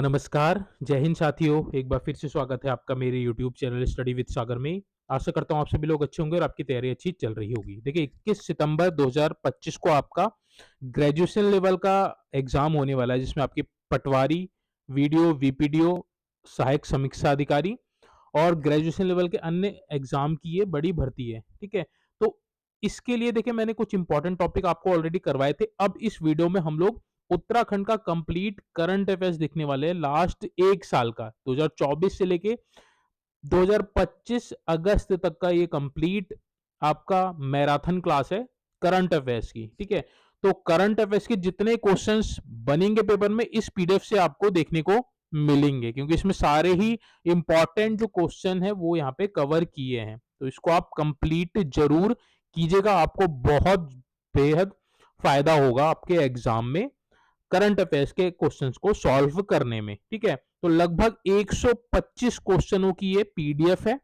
नमस्कार, जय हिंद साथियों। एक बार फिर से स्वागत है आपका मेरे यूट्यूब चैनल स्टडी विद सागर में। आशा करता हूँ आप सभी लोग अच्छे होंगे और आपकी तैयारी अच्छी चल रही होगी। देखिए 21 सितंबर 2025 को आपका ग्रेजुएशन लेवल का एग्ज़ाम होने वाला है, जिसमें आपकी पटवारी, वीडियो, वीपीडीओ, सहायक समीक्षा अधिकारी और ग्रेजुएशन लेवल के अन्य एग्ज़ाम की ये बड़ी भर्ती है, ठीक है? तो इसके लिए देखिए मैंने कुछ इंपॉर्टेंट टॉपिक आपको ऑलरेडी करवाए थे। अब इस वीडियो में हम लोग उत्तराखंड का कंप्लीट करंट अफेयर्स देखने वाले हैं लास्ट 1 साल का, 2024 से लेके 2025 अगस्त तक का ये कंप्लीट आपका मैराथन क्लास है करंट अफेयर्स की, ठीक है? तो करंट अफेयर्स के जितने क्वेश्चंस बनेंगे पेपर में इस पीडीएफ से आपको देखने को मिलेंगे, क्योंकि इसमें सारे ही इंपॉर्टेंट जो क्वेश्चन है वो यहाँ पे कवर किए हैं। तो इसको आप कंप्लीट जरूर कीजिएगा, आपको बहुत बेहद फायदा होगा आपके एग्जाम में करंट अफेयर्स के क्वेश्चंस को सॉल्व करने में, ठीक है? तो लगभग 125 क्वेश्चनों की ये पीडीएफ है,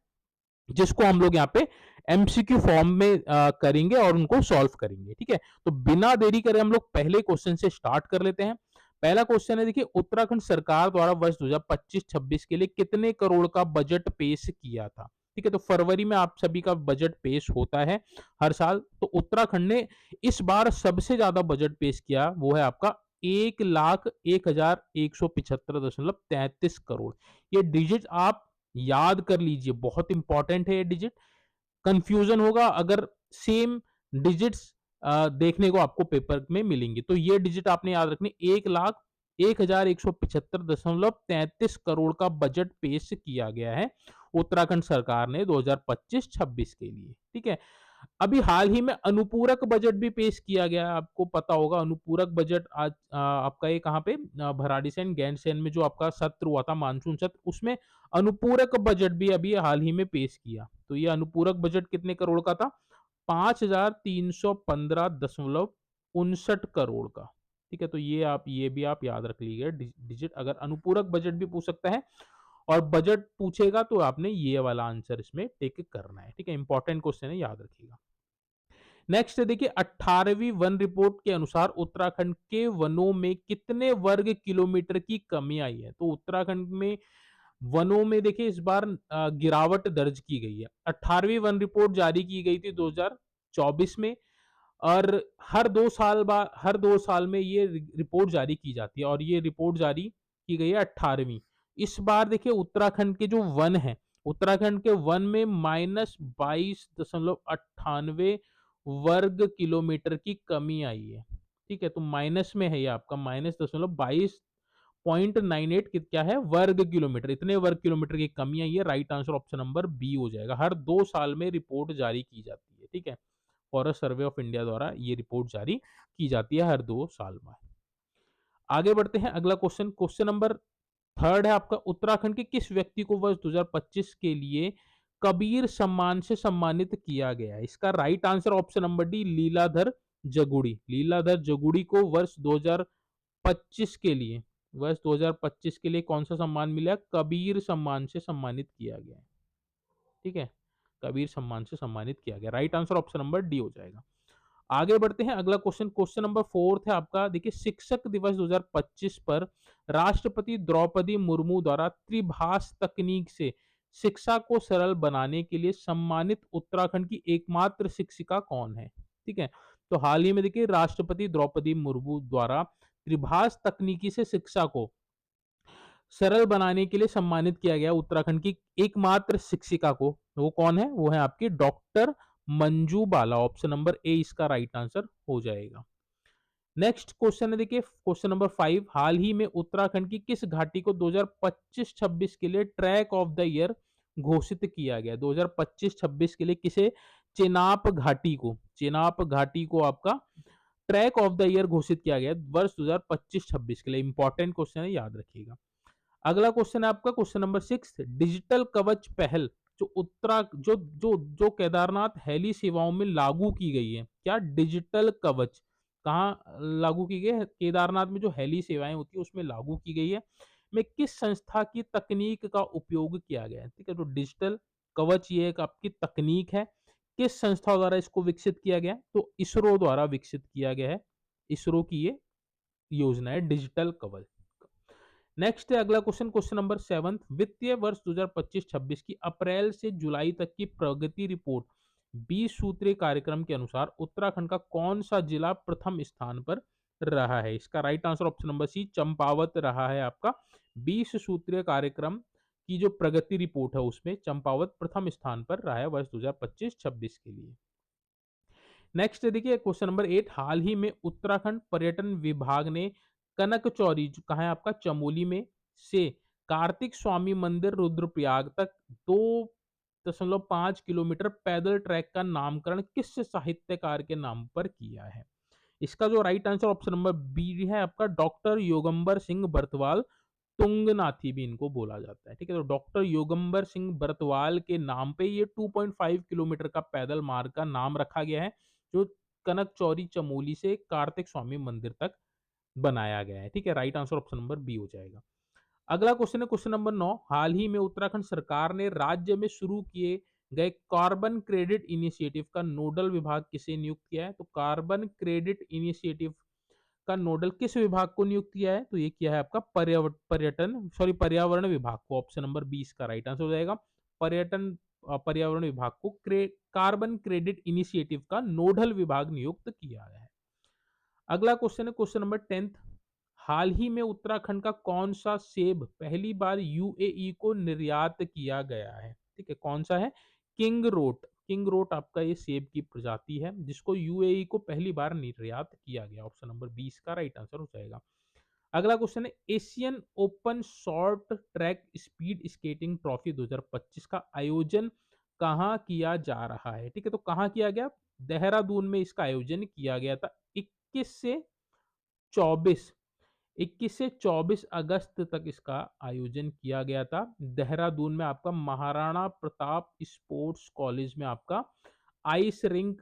जिसको हम लोग यहाँ पे एमसीक्यू फॉर्म में करेंगे और उनको सॉल्व करेंगे, ठीक है? तो बिना देरी करे हम लोग पहले क्वेश्चन से स्टार्ट कर लेते हैं। पहला क्वेश्चन है, देखिए उत्तराखंड सरकार द्वारा वर्ष 2025-26 के लिए कितने करोड़ का बजट पेश किया था? ठीक है, तो फरवरी में आप सभी का बजट पेश होता है हर साल। तो उत्तराखंड ने इस बार सबसे ज्यादा बजट पेश किया, वो है आपका 1,01,175.33 करोड़। ये डिजिट आप याद कर लीजिए, बहुत इंपॉर्टेंट है ये डिजिट। कंफ्यूजन होगा अगर सेम डिजिट्स देखने को आपको पेपर में मिलेंगे, तो ये डिजिट आपने याद रखनी। 1,01,175.33 करोड़ का बजट पेश किया गया है उत्तराखंड सरकार ने 2025-26 के लिए, ठीक है? अभी हाल ही में अनुपूरक बजट भी पेश किया गया है, आपको पता होगा अनुपूरक बजट आज आपका ये कहाँ पे भराड़ीसैंण गैंडसैंण में जो आपका सत्र हुआ था, मानसून सत्र, उसमें अनुपूरक बजट भी अभी हाल ही में पेश किया। तो ये अनुपूरक बजट कितने करोड़ का था? 5,315.59 करोड़ का, ठीक है? तो ये भी आप याद रख लीजिए डिजिट, अगर अनुपूरक बजट भी पूछ सकता है और बजट पूछेगा तो आपने ये वाला आंसर इसमें टिक करना है, ठीक है? इंपॉर्टेंट क्वेश्चन है, याद रखिएगा। नेक्स्ट देखिए 18वीं वन रिपोर्ट के अनुसार उत्तराखंड के वनों में कितने वर्ग किलोमीटर की कमी आई है? तो उत्तराखंड में वनों में देखिए इस बार गिरावट दर्ज की गई है। 18वीं वन रिपोर्ट जारी की गई थी 2024 में, और हर 2 साल में ये रिपोर्ट जारी की जाती है, और ये रिपोर्ट जारी की गई है 18वीं। इस बार देखिए उत्तराखंड के जो वन है, उत्तराखंड के वन में -22.98 वर्ग किलोमीटर की कमी आई है, ठीक है? तो माइनस में है ये आपका -22.98 क्या है, वर्ग किलोमीटर, इतने वर्ग किलोमीटर की कमी आई है। Right answer option number B हो जाएगा। हर 2 साल में रिपोर्ट जारी की जाती है, ठीक है? फॉरेस्ट सर्वे ऑफ इंडिया द्वारा ये रिपोर्ट जारी की जाती है हर 2 साल में। आगे बढ़ते हैं, अगला क्वेश्चन, क्वेश्चन नंबर थर्ड है आपका, उत्तराखंड के किस व्यक्ति को वर्ष 2025 के लिए कबीर सम्मान से सम्मानित किया गया है? इसका right answer option number D, Leeladhar Jagudi. Leeladhar Jagudi को वर्ष 2025 के लिए कौन सा सम्मान मिला? कबीर सम्मान से सम्मानित किया गया है, ठीक है? कबीर सम्मान से सम्मानित किया गया। Right answer option number D हो जाएगा। आगे बढ़ते हैं, अगला क्वेश्चन, क्वेश्चन नंबर फोर्थ है आपका। देखिए शिक्षक दिवस 2025 पर राष्ट्रपति द्रौपदी मुर्मू द्वारा त्रिभाष तकनीक से शिक्षा को सरल बनाने के लिए सम्मानित उत्तराखंड की एकमात्र शिक्षिका कौन है? ठीक है, तो हाल ही में देखिए राष्ट्रपति द्रौपदी मुर्मू द्वारा त्रिभाष तकनीकी से शिक्षा को सरल बनाने के लिए सम्मानित किया गया उत्तराखंड की एकमात्र शिक्षिका को। वो कौन है? वो है आपकी डॉक्टर मंजू बाला। ऑप्शन नंबर ए इसका राइट आंसर हो जाएगा। नेक्स्ट क्वेश्चन है, देखिए क्वेश्चन नंबर 5, हाल ही में उत्तराखंड की किस घाटी को 2025-26 के लिए ट्रैक ऑफ द ईयर घोषित किया गया? 2025-26 के लिए किसे चेनाब घाटी को आपका ट्रैक ऑफ द ईयर घोषित किया गया वर्ष 2025-26 के लिए? इंपॉर्टेंट क्वेश्चन है, याद रखिएगा। अगला क्वेश्चन है आपका क्वेश्चन नंबर 6, डिजिटल कवच पहल जो उत्तरा जो जो जो केदारनाथ हेली सेवाओं में लागू की गई है, क्या डिजिटल कवच कहाँ लागू की गई है? केदारनाथ में जो हेली सेवाएं होती है उसमें लागू की गई है। में किस संस्था की तकनीक का उपयोग किया गया है? ठीक है, तो डिजिटल कवच ये एक आपकी तकनीक है, किस संस्था द्वारा इसको विकसित किया गया? तो इसरो द्वारा विकसित किया गया है। इसरो की ये योजना है डिजिटल कवच। नेक्स्ट है अगला क्वेश्चन, क्वेश्चन नंबर 7, वित्तीय वर्ष 2025-26 की अप्रैल से जुलाई तक की प्रगति रिपोर्ट 20 सूत्रीय कार्यक्रम के अनुसार उत्तराखंड का कौन सा जिला प्रथम स्थान पर रहा है? इसका right answer option number C Champawat रहा है आपका। 20 सूत्रीय कार्यक्रम की जो प्रगति रिपोर्ट है उसमें चंपावत प्रथम स्थान पर रहा है वर्ष 2025-26 के लिए। नेक्स्ट देखिए क्वेश्चन नंबर 8, हाल ही में उत्तराखंड पर्यटन विभाग ने कनक चौरी जो कहाँ है आपका चमोली में से कार्तिक स्वामी मंदिर रुद्रप्रयाग तक 2.5 किलोमीटर पैदल ट्रैक का नामकरण किस साहित्यकार के नाम पर किया है? इसका जो right answer option number B है आपका डॉक्टर योगंबर सिंह बर्तवाल, तुंगनाथी भी इनको बोला जाता है। ठीक है, तो डॉक्टर योगंबर सिंह बर्तवाल के नाम पे ये 2.5 किलोमीटर का पैदल मार्ग का नाम रखा गया है, जो कनक चौरी चमोली से कार्तिक स्वामी मंदिर तक बनाया गया है। ठीक है, right answer option number B हो जाएगा। अगला क्वेश्चन है क्वेश्चन नंबर 9, हाल ही में उत्तराखंड सरकार ने राज्य में शुरू किए गए कार्बन क्रेडिट इनिशिएटिव का नोडल विभाग किसे नियुक्त किया है? तो कार्बन क्रेडिट इनिशिएटिव का नोडल किस विभाग को नियुक्त किया है? तो ये किया है आपका पर्यावरण विभाग को। ऑप्शन नंबर 20 का राइट आंसर हो जाएगा। पर्यावरण विभाग को कार्बन क्रेडिट इनिशिएटिव का नोडल विभाग नियुक्त किया है। अगला क्वेश्चन है क्वेश्चन नंबर 10, हाल ही में उत्तराखंड का कौन सा सेब पहली बार यूएई को निर्यात किया गया है? ठीक है, कौन सा है? किंग रोट आपका ये सेब की प्रजाति है जिसको यूएई को पहली बार निर्यात किया गया। ऑप्शन नंबर 20 का राइट आंसर हो जाएगा। अगला क्वेश्चन है Asian open short track speed skating trophy 2025 का आयोजन कहाँ किया जा रहा है? ठीक है, तो कहाँ किया गया? देहरादून में इसका आयोजन किया गया था। 24 21 से 24 अगस्त तक इसका आयोजन किया गया था देहरादून में आपका महाराणा प्रताप स्पोर्ट्स कॉलेज में आपका आइस रिंक,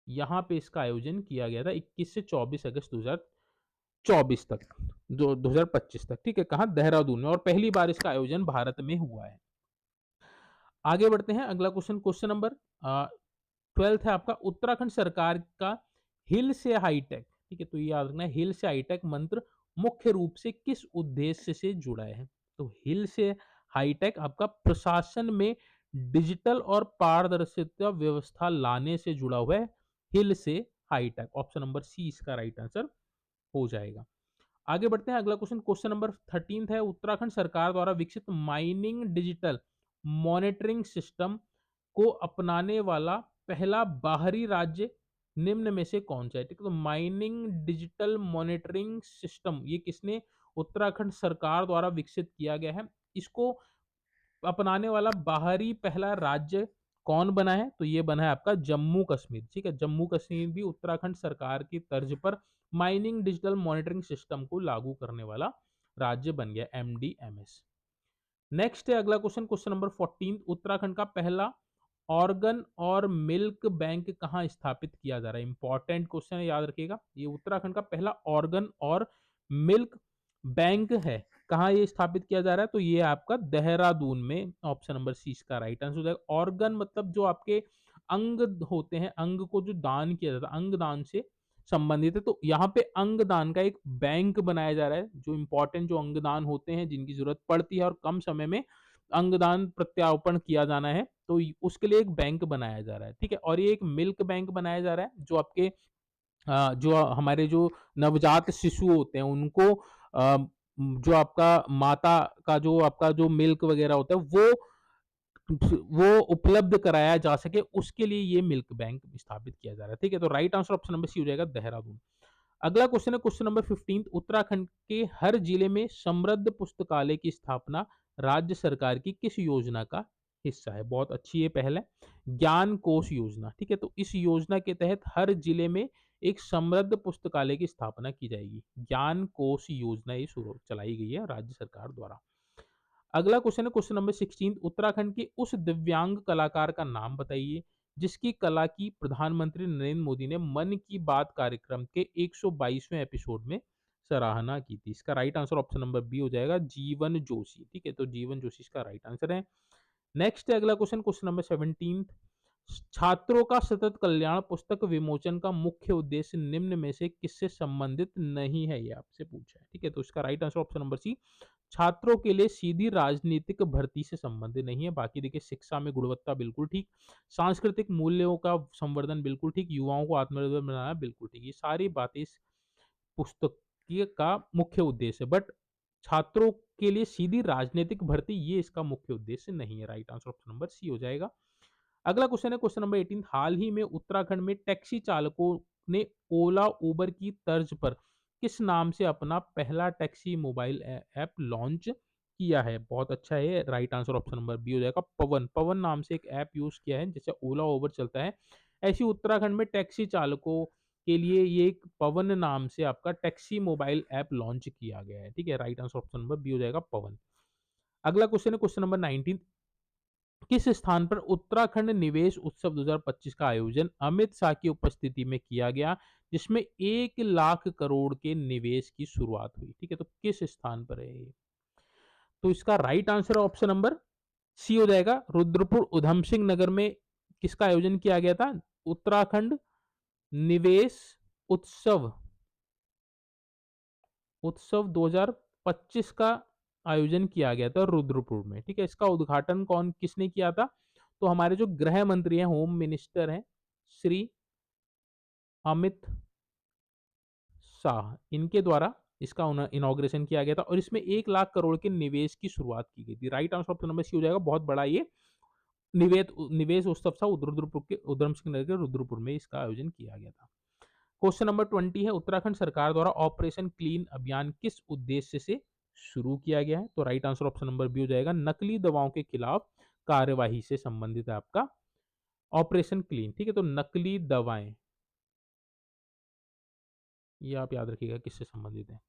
यहाँ पे इसका आयोजन किया गया था 21 से 24 अगस्त 2024 तक, जो 2025 तक। ठीक है, कहाँ? देहरादून में, और पहली बार इसका आयोजन भारत में हुआ है। आगे बढ़ते हैं, अगला क्वेश्चन क्वेश्चन नंबर 12 है आपका, उत्तराखंड सरकार का हिल से हाईटेक, ठीक है, तो ये याद रखना है, हिल से हाईटेक मंत्र मुख्य रूप से किस उद्देश्य से जुड़ा है? तो हिल से हाईटेक आपका प्रशासन में डिजिटल और पारदर्शिता व्यवस्था लाने से जुड़ा हुआ है। हिल से हाईटेक, ऑप्शन नंबर सी इसका राइट आंसर हो जाएगा। आगे बढ़ते हैं, अगला क्वेश्चन क्वेश्चन नंबर 13 है, उत्तराखंड सरकार द्वारा विकसित माइनिंग डिजिटल मॉनिटरिंग सिस्टम को अपनाने वाला पहला बाहरी राज्य निम्न में से कौन सा है? ठीक है, तो माइनिंग डिजिटल मॉनिटरिंग सिस्टम ये किसने उत्तराखंड सरकार द्वारा विकसित किया गया है? इसको अपनाने वाला बाहरी पहला राज्य कौन बना है? तो ये बना है आपका जम्मू कश्मीर। ठीक है, जम्मू कश्मीर भी उत्तराखंड सरकार की तर्ज पर माइनिंग डिजिटल मॉनिटरिंग सिस्टम को लागू करने वाला राज्य बन गया, एमडीएमएस। नेक्स्ट है अगला क्वेश्चन क्वेश्चन नंबर 14, उत्तराखंड का पहला ऑर्गन और मिल्क बैंक कहाँ स्थापित किया जा रहा है? इंपॉर्टेंट क्वेश्चन है, याद रखिएगा। ये उत्तराखंड का पहला ऑर्गन और मिल्क बैंक है, कहाँ ये स्थापित किया जा रहा है? तो ये आपका देहरादून में, ऑप्शन नंबर सी इसका राइट आंसर हो जाएगा। ऑर्गन मतलब जो आपके अंग होते हैं, अंग को जो दान किया जाता है, अंग दान से संबंधित है, तो यहाँ पे अंगदान का एक बैंक बनाया जा रहा है, जो इंपॉर्टेंट जो अंगदान होते हैं जिनकी जरूरत पड़ती है और कम समय में अंगदान प्रत्यारोपण किया जाना है, तो उसके लिए एक बैंक बनाया जा रहा है। ठीक है, और ये एक मिल्क बैंक बनाया जा रहा है जो आपके जो हमारे जो नवजात शिशु होते हैं उनको जो आपका माता का जो आपका जो मिल्क वगैरह होता है वो उपलब्ध कराया जा सके, उसके लिए ये मिल्क बैंक स्थापित किया जा रहा है। ठीक है, तो right answer option number C हो जाएगा, देहरादून। अगला क्वेश्चन है क्वेश्चन नंबर 15, उत्तराखंड के हर जिले में समृद्ध पुस्तकालय की स्थापना राज्य सरकार की किस योजना का हिस्सा है? बहुत अच्छी ये पहल है, ज्ञान कोश योजना। ठीक है, तो इस योजना के तहत हर जिले में एक समृद्ध पुस्तकालय की स्थापना की जाएगी। ज्ञान कोश योजना ये शुरू चलाई गई है राज्य सरकार द्वारा। अगला क्वेश्चन है क्वेश्चन नंबर 16, उत्तराखंड के उस दिव्यांग कलाकार का नाम बताइए जिसकी कला की प्रधानमंत्री नरेंद्र मोदी ने मन की बात कार्यक्रम के 122वें एपिसोड में सराहना की थी। इसका right answer option number B हो जाएगा, जीवन जोशी। ठीक है, तो जीवन जोशी इसका राइट आंसर है। नेक्स्ट है अगला क्वेश्चन क्वेश्चन नंबर 17, छात्रों का सतत कल्याण पुस्तक विमोचन का मुख्य उद्देश्य निम्न में से किससे संबंधित नहीं है, ये आपसे पूछा है। ठीक है, तो इसका right answer option number C, छात्रों के लिए सीधी राजनीतिक भर्ती से संबंधित नहीं है। बाकी देखिए, शिक्षा में गुणवत्ता बिल्कुल ठीक, सांस्कृतिक मूल्यों का संवर्धन बिल्कुल ठीक, युवाओं को आत्मनिर्भर बनाना बिल्कुल ठीक, ये सारी बातें इस पुस्तकीय का मुख्य उद्देश्य है। बट छात्रों के लिए सीधी राजनीतिक भर्ती ये इसका मुख्य उद्देश्य नहीं है। Right answer option number C हो जाएगा। अगला क्वेश्चन है क्वेश्चन नंबर 18, हाल ही में उत्तराखंड में टैक्सी चालकों ने ओला उबर की तर्ज पर किस नाम से अपना पहला टैक्सी मोबाइल ऐप लॉन्च किया है? बहुत अच्छा है, right answer option number B हो जाएगा, पवन। पवन नाम से एक ऐप यूज किया है, जैसे ओला उबर चलता है ऐसी उत्तराखंड में टैक्सी चालकों के लिए ये एक पवन नाम से आपका टैक्सी मोबाइल ऐप लॉन्च किया गया है। ठीक है, right answer option number B हो जाएगा, पवन। अगला क्वेश्चन है क्वेश्चन नंबर 19, किस स्थान पर उत्तराखंड निवेश उत्सव 2025 का आयोजन अमित शाह की उपस्थिति में किया गया, जिसमें 1 लाख करोड़ के निवेश की शुरुआत हुई? ठीक है, तो किस स्थान पर है ये? तो इसका right answer option number C हो जाएगा, रुद्रपुर उधम सिंह नगर में किसका आयोजन किया गया था? उत्तराखंड निवेश उत्सव उत्सव 2025 का आयोजन किया गया था रुद्रपुर में। ठीक है, इसका उद्घाटन कौन किसने किया था? तो हमारे जो गृह मंत्री हैं, होम मिनिस्टर हैं, श्री अमित शाह, इनके द्वारा इसका इनॉग्रेशन किया गया था और इसमें 1 लाख करोड़ के निवेश की शुरुआत की गई थी। Right answer option number C हो जाएगा, बहुत बड़ा ये निवेश उत्सव था, रुद्रपुर के उधम सिंह नगर के रुद्रपुर में इसका आयोजन किया गया था। क्वेश्चन नंबर 20 है, उत्तराखंड सरकार द्वारा ऑपरेशन क्लीन अभियान किस उद्देश्य से शुरू किया गया है? तो right answer option number B हो जाएगा, नकली दवाओं के खिलाफ कार्यवाही से संबंधित है आपका ऑपरेशन क्लीन। ठीक है, तो नकली दवाएं, ये आप याद रखिएगा किससे संबंधित है।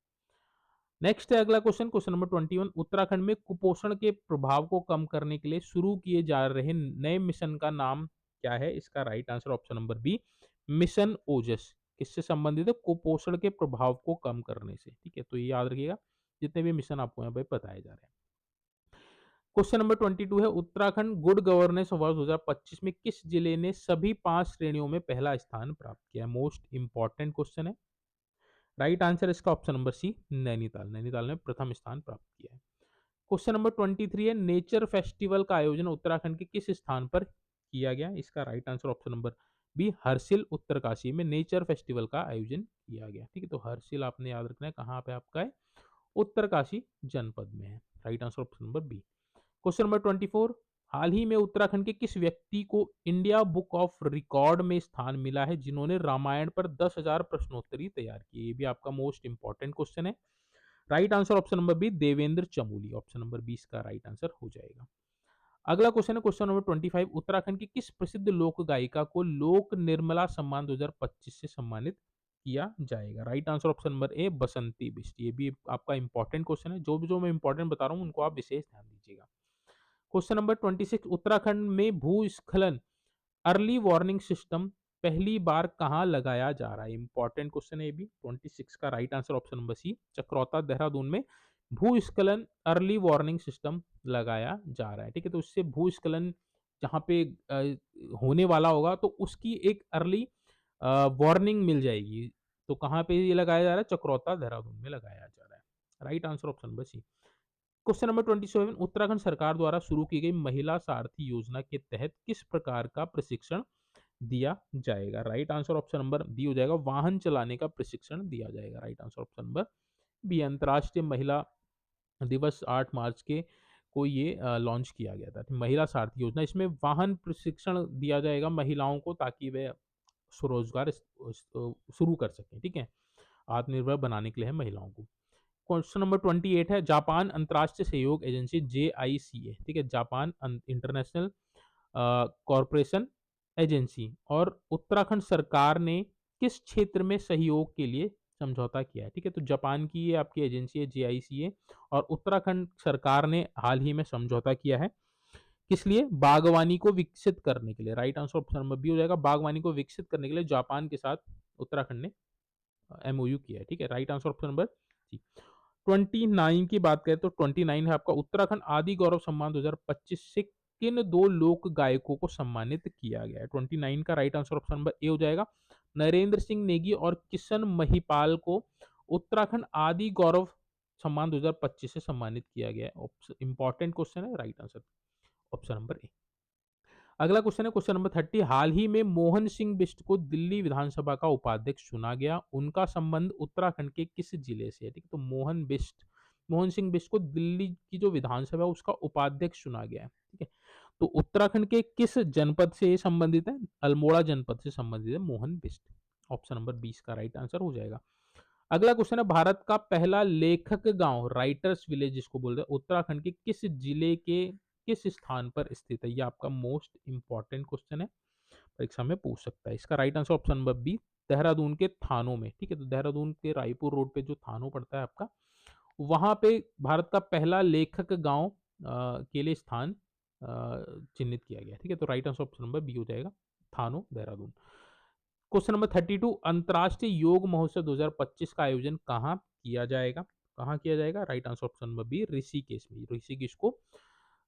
नेक्स्ट है अगला क्वेश्चन, क्वेश्चन नंबर 21, उत्तराखंड में कुपोषण के प्रभाव को कम करने के लिए शुरू किए जा रहे नए मिशन का नाम क्या है? इसका right answer option number B, mission Ojas. किससे संबंधित है? कुपोषण के प्रभाव को कम करने से। ठीक है, तो ये याद रखिएगा जितने भी मिशन आपको यहाँ पे बताए जा रहे हैं। क्वेश्चन नंबर 22 है, उत्तराखंड गुड गवर्नेंस अवार्ड 2025 में किस जिले ने सभी 5 श्रेणियों में पहला स्थान प्राप्त किया? मोस्ट इंपॉर्टेंट क्वेश्चन है। राइट आंसर इसका option number C, Nainital. Nainital ने प्रथम स्थान प्राप्त किया है। क्वेश्चन नंबर 23 है, नेचर फेस्टिवल का आयोजन उत्तराखंड के किस स्थान पर किया गया? इसका right answer option number B, Harsil Uttarkashi में नेचर फेस्टिवल का आयोजन किया गया। ठीक है, तो हर्षिल आपने याद रखना है कहाँ पे आपका है, उत्तरकाशी जनपद में है। Right answer option number B. Question number 24, हाल ही में उत्तराखंड के किस व्यक्ति को इंडिया बुक ऑफ रिकॉर्ड में स्थान मिला है जिन्होंने रामायण पर 10,000 प्रश्नोत्तरी तैयार की? ये भी आपका मोस्ट इंपॉर्टेंट क्वेश्चन है। Right answer option number B, Devendra Chamoli. Option number 20 का राइट आंसर हो जाएगा। अगला क्वेश्चन है क्वेश्चन नंबर 25, उत्तराखंड की किस प्रसिद्ध लोक गायिका को लोक निर्मला सम्मान 2025 से सम्मानित किया जाएगा? Right answer option number A, Basanti Bisht. ये भी आपका इंपॉर्टेंट क्वेश्चन है, जो मैं इंपॉर्टेंट बता रहा हूँ उनको आप विशेष ध्यान दीजिएगा। क्वेश्चन नंबर 26, उत्तराखंड में भूस्खलन अर्ली वार्निंग सिस्टम पहली बार कहाँ लगाया जा रहा है? इंपॉर्टेंट क्वेश्चन है ये भी। 26 का right answer option number C, Chakrata Dehradun में भूस्खलन अर्ली वार्निंग सिस्टम लगाया जा रहा है। ठीक है, तो उससे भूस्खलन जहाँ पे होने वाला होगा तो उसकी एक अर्ली वार्निंग मिल जाएगी। तो कहाँ पे ये लगाया जा रहा है? चक्रौता देहरादून में लगाया जा रहा है। Right answer option number C. Question number 27, Uttarakhand सरकार द्वारा शुरू की गई महिला सारथी योजना के तहत किस प्रकार का प्रशिक्षण दिया जाएगा? Right answer option number B हो जाएगा, वाहन चलाने का प्रशिक्षण दिया जाएगा। Right answer option number B, अंतर्राष्ट्रीय महिला दिवस 8 मार्च के को ये लॉन्च किया गया था, महिला सारथी योजना। इसमें वाहन प्रशिक्षण दिया जाएगा महिलाओं को ताकि वे स्वरोजगार शुरू कर सकें। ठीक है, आत्मनिर्भर बनाने के लिए है महिलाओं को। क्वेश्चन नंबर 28 है, जापान अंतर्राष्ट्रीय सहयोग एजेंसी JICA, ठीक है, जापान इंटरनेशनल कॉरपोरेशन एजेंसी और उत्तराखंड सरकार ने किस क्षेत्र में सहयोग के लिए समझौता किया है? ठीक है, तो जापान की ये आपकी एजेंसी है JICA और उत्तराखंड सरकार ने हाल ही में समझौता किया है किस लिए? बागवानी को विकसित करने के लिए। Right answer option number B हो जाएगा, बागवानी को विकसित करने के लिए जापान के साथ उत्तराखंड ने MOU किया है। ठीक है, right answer option number C. 29 की बात करें तो 29 है आपका, उत्तराखंड आदि गौरव सम्मान 2025 से किन दो लोक गायकों को सम्मानित किया गया है? 29 का राइट आंसर ऑप्शन नंबर ए हो जाएगा। नरेंद्र सिंह नेगी और किशन महिपाल को उत्तराखंड आदि गौरव सम्मान 2025 से सम्मानित किया गया है। इंपॉर्टेंट क्वेश्चन है, राइट आंसर ऑप्शन नंबर ए। अगला क्वेश्चन है क्वेश्चन नंबर 30। हाल ही में मोहन सिंह बिष्ट को दिल्ली विधानसभा का उपाध्यक्ष चुना गया, उनका संबंध उत्तराखंड के किस जिले से है? ठीक है, तो मोहन सिंह बिष्ट को दिल्ली की जो विधानसभा है उसका उपाध्यक्ष चुना गया है। ठीक है, तो उत्तराखंड के किस जनपद से ये संबंधित है? अल्मोड़ा जनपद से संबंधित है मोहन बिष्ट। ऑप्शन नंबर 20 का राइट आंसर हो जाएगा। अगला क्वेश्चन है भारत का पहला लेखक गांव राइटर्स विलेज जिसको बोलते हैं उत्तराखंड के किस जिले के किस स्थान पर स्थित है? ये आपका मोस्ट इंपॉर्टेंट क्वेश्चन है, परीक्षा में पूछ सकता है। इसका right answer option number B, Dehradun के थानों में। ठीक है, तो देहरादून के रायपुर रोड पे जो थानों पड़ता है आपका, वहां पे भारत का पहला लेखक गांव के लिए स्थान चिन्हित किया गया। ठीक है, तो right answer option number B हो जाएगा, थानों देहरादून। Question number 32। अंतर्राष्ट्रीय योग महोत्सव 2025 का आयोजन कहाँ किया जाएगा? कहाँ किया जाएगा? Right answer option number B, Rishikesh में। ऋषिकेश को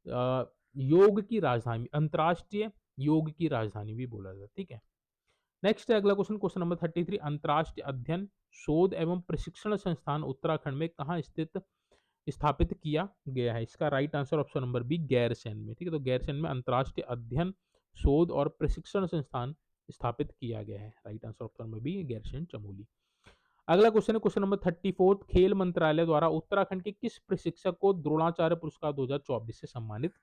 योग की राजधानी, अंतर्राष्ट्रीय योग की राजधानी भी बोला जाता है। ठीक है, नेक्स्ट है अगला क्वेश्चन, क्वेश्चन नंबर 33। अंतर्राष्ट्रीय अध्ययन शोध एवं प्रशिक्षण संस्थान उत्तराखंड में कहाँ स्थित स्थापित किया गया है? इसका right answer option number B, Gairsain में। ठीक है, तो गैरसैंण में अंतर्राष्ट्रीय अध्ययन शोध और प्रशिक्षण संस्थान स्थापित किया गया है। Right answer option number B, Gairsain Chamoli. अगला क्वेश्चन है क्वेश्चन नंबर 34। खेल मंत्रालय द्वारा उत्तराखंड के किस प्रशिक्षक को द्रोणाचार्य पुरस्कार 2024 से सम्मानित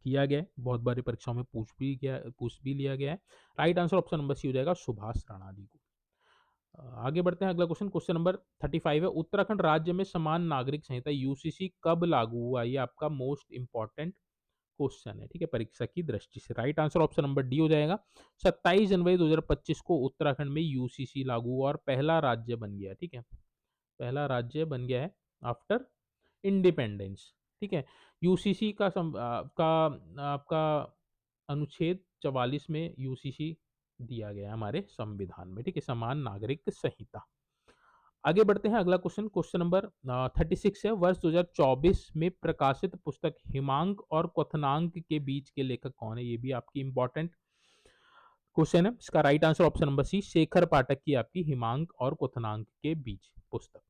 किया गया है? बहुत बारी परीक्षाओं में पूछ भी लिया गया है। Right answer option number C हो जाएगा, सुभाष राणा जी को। आगे बढ़ते हैं, अगला क्वेश्चन क्वेश्चन नंबर 35 है। उत्तराखंड राज्य में समान नागरिक संहिता यूसीसी कब लागू हुआ? ये आपका मोस्ट इंपॉर्टेंट क्वेश्चन है। ठीक है, परीक्षा की दृष्टि से। Right answer option number D हो जाएगा। 27 जनवरी 2025 को उत्तराखंड में यूसीसी लागू हुआ और पहला राज्य बन गया। ठीक है, पहला राज्य बन गया है आफ्टर इंडिपेंडेंस। ठीक है, यूसीसी का आपका अनुच्छेद 44 में यूसीसी दिया गया है हमारे संविधान में। ठीक है, समान नागरिक संहिता। आगे बढ़ते हैं, अगला क्वेश्चन क्वेश्चन नंबर 36 है। वर्ष 2024 में प्रकाशित पुस्तक हिमांक और क्वथनांक के बीच के लेखक कौन है? ये भी आपकी इंपॉर्टेंट क्वेश्चन है। इसका right answer option number C, Shekhar Pathak की आपकी हिमांक और क्वथनांक के बीच पुस्तक।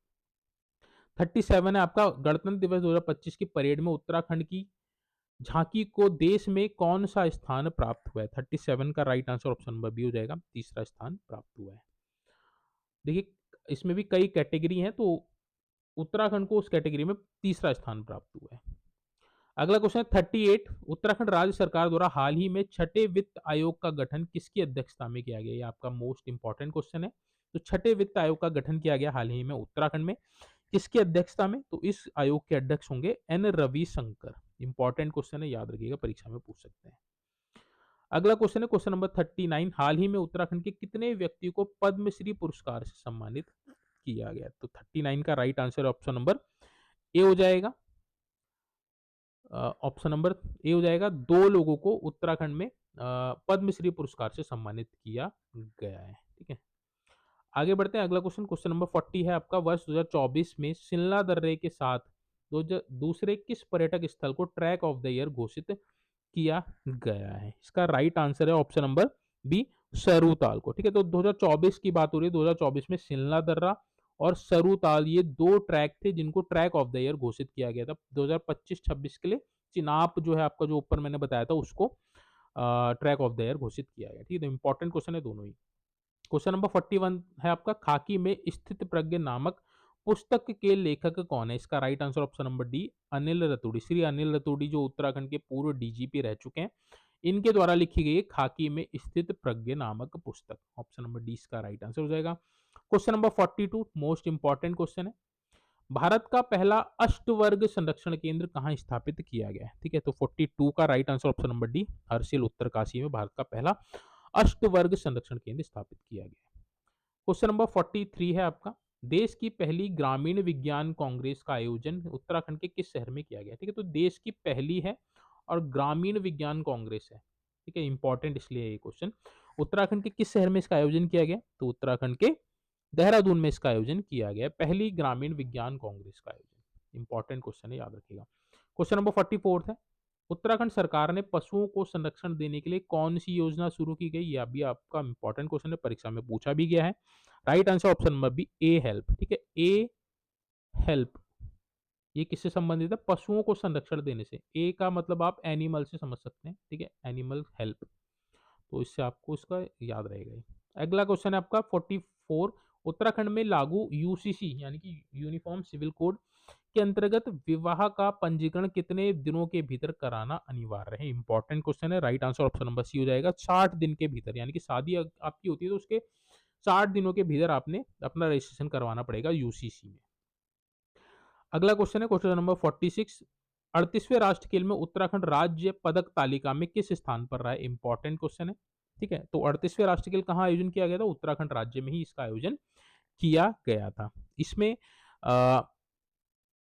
37 है आपका, गणतंत्र दिवस 2025 की परेड में उत्तराखंड की झांकी को देश में कौन सा स्थान प्राप्त हुआ है? 37 का right answer option number B हो जाएगा, तीसरा स्थान प्राप्त हुआ है। देखिए, इसमें भी कई कैटेगरी हैं, तो उत्तराखंड को उस कैटेगरी में तीसरा स्थान प्राप्त हुआ है। अगला क्वेश्चन है 38। उत्तराखंड राज्य सरकार द्वारा हाल ही में छठे वित्त आयोग का गठन किसकी अध्यक्षता में किया गया? ये आपका मोस्ट इंपॉर्टेंट क्वेश्चन है। तो छठे वित्त आयोग का गठन किया गया हाल ही में उत्तराखंड में, किसकी अध्यक्षता में? तो इस आयोग के अध्यक्ष होंगे एन रविशंकर। इंपॉर्टेंट क्वेश्चन है, याद रखिएगा, परीक्षा में पूछ सकते हैं। अगला क्वेश्चन है क्वेश्चन नंबर 39। हाल ही में उत्तराखंड के कितने व्यक्ति को पद्मश्री पुरस्कार से सम्मानित किया गया? तो 39 का राइट आंसर ऑप्शन नंबर ए हो जाएगा। ऑप्शन नंबर ए हो जाएगा, 2 लोगों को उत्तराखंड में पद्मश्री पुरस्कार से सम्मानित किया गया है। ठीक है, आगे बढ़ते हैं, अगला क्वेश्चन क्वेश्चन नंबर 40 है आपका। वर्ष 2024 में शिमला दर्रे के साथ दूसरे किस पर्यटक स्थल को ट्रैक ऑफ द ईयर घोषित किया गया है? इसका राइट आंसर है ऑप्शन नंबर बी, सरूताल को। ठीक है, तो 2024 की बात हो रही है। 2024 में शिमला दर्रा और सरूताल ये 2 ट्रैक थे जिनको ट्रैक ऑफ द ईयर घोषित किया गया था 2025-26 के लिए। चिनाब जो है आपका, जो ऊपर मैंने बताया था, उसको ट्रैक ऑफ द ईयर घोषित किया गया। ठीक है, तो इंपॉर्टेंट क्वेश्चन है दोनों ही। क्वेश्चन नंबर 41 है आपका, खाकी में स्थित प्रज्ञ नामक पुस्तक के लेखक कौन है? इसका right answer option number D, Anil Raturi. Shri Anil Raturi जो उत्तराखंड के पूर्व डीजीपी रह चुके हैं, इनके द्वारा लिखी गई खाकी में स्थित प्रज्ञ नामक पुस्तक। ऑप्शन नंबर डी इसका राइट आंसर हो जाएगा। Question number 42 most important question है। भारत का पहला अष्टवर्ग संरक्षण केंद्र कहाँ स्थापित किया गया है? ठीक है, तो 42 का right answer option number D, Harsil Uttarkashi में भारत का पहला अष्टवर्ग संरक्षण केंद्र स्थापित किया गया है। क्वेश्चन नंबर 43 है आपका, देश की पहली ग्रामीण विज्ञान कांग्रेस का आयोजन उत्तराखंड के किस शहर में किया गया? ठीक है, तो देश की पहली है और ग्रामीण विज्ञान कांग्रेस है। ठीक है, इंपॉर्टेंट इसलिए ये क्वेश्चन। उत्तराखंड के किस शहर में इसका आयोजन किया गया? तो उत्तराखंड के देहरादून में इसका आयोजन किया गया, पहली ग्रामीण विज्ञान कांग्रेस का आयोजन। इंपॉर्टेंट क्वेश्चन है, याद रखिएगा। क्वेश्चन नंबर 44 है, उत्तराखंड सरकार ने पशुओं को संरक्षण देने के लिए कौन सी योजना शुरू की गई? यह भी आपका इंपॉर्टेंट क्वेश्चन है, परीक्षा में पूछा भी गया है। Right answer option number B, a help. ठीक है, ए हेल्प ये किससे संबंधित है? पशुओं को संरक्षण देने से। ए का मतलब आप एनिमल से समझ सकते हैं। ठीक है, एनिमल हेल्प, तो इससे आपको इसका याद रहेगा ही। अगला क्वेश्चन है आपका 44। उत्तराखंड में लागू यूसीसी यानी कि यूनिफॉर्म सिविल कोड के अंतर्गत विवाह का पंजीकरण कितने दिनों के भीतर कराना अनिवार्य है? इंपॉर्टेंट क्वेश्चन है। Right answer option number C हो जाएगा, 60 दिन के भीतर। यानी कि शादी आपकी होती है तो उसके 60 दिनों के भीतर आपने अपना रजिस्ट्रेशन करवाना पड़ेगा यूसीसी में। अगला क्वेश्चन है क्वेश्चन नंबर 46। 38वें राष्ट्र खेल में उत्तराखंड राज्य पदक तालिका में किस स्थान पर रहा है? इंपॉर्टेंट क्वेश्चन है। ठीक है, तो 38वें राष्ट्र खेल कहाँ आयोजन किया गया था? उत्तराखंड राज्य में ही इसका आयोजन किया गया था। इसमें अ,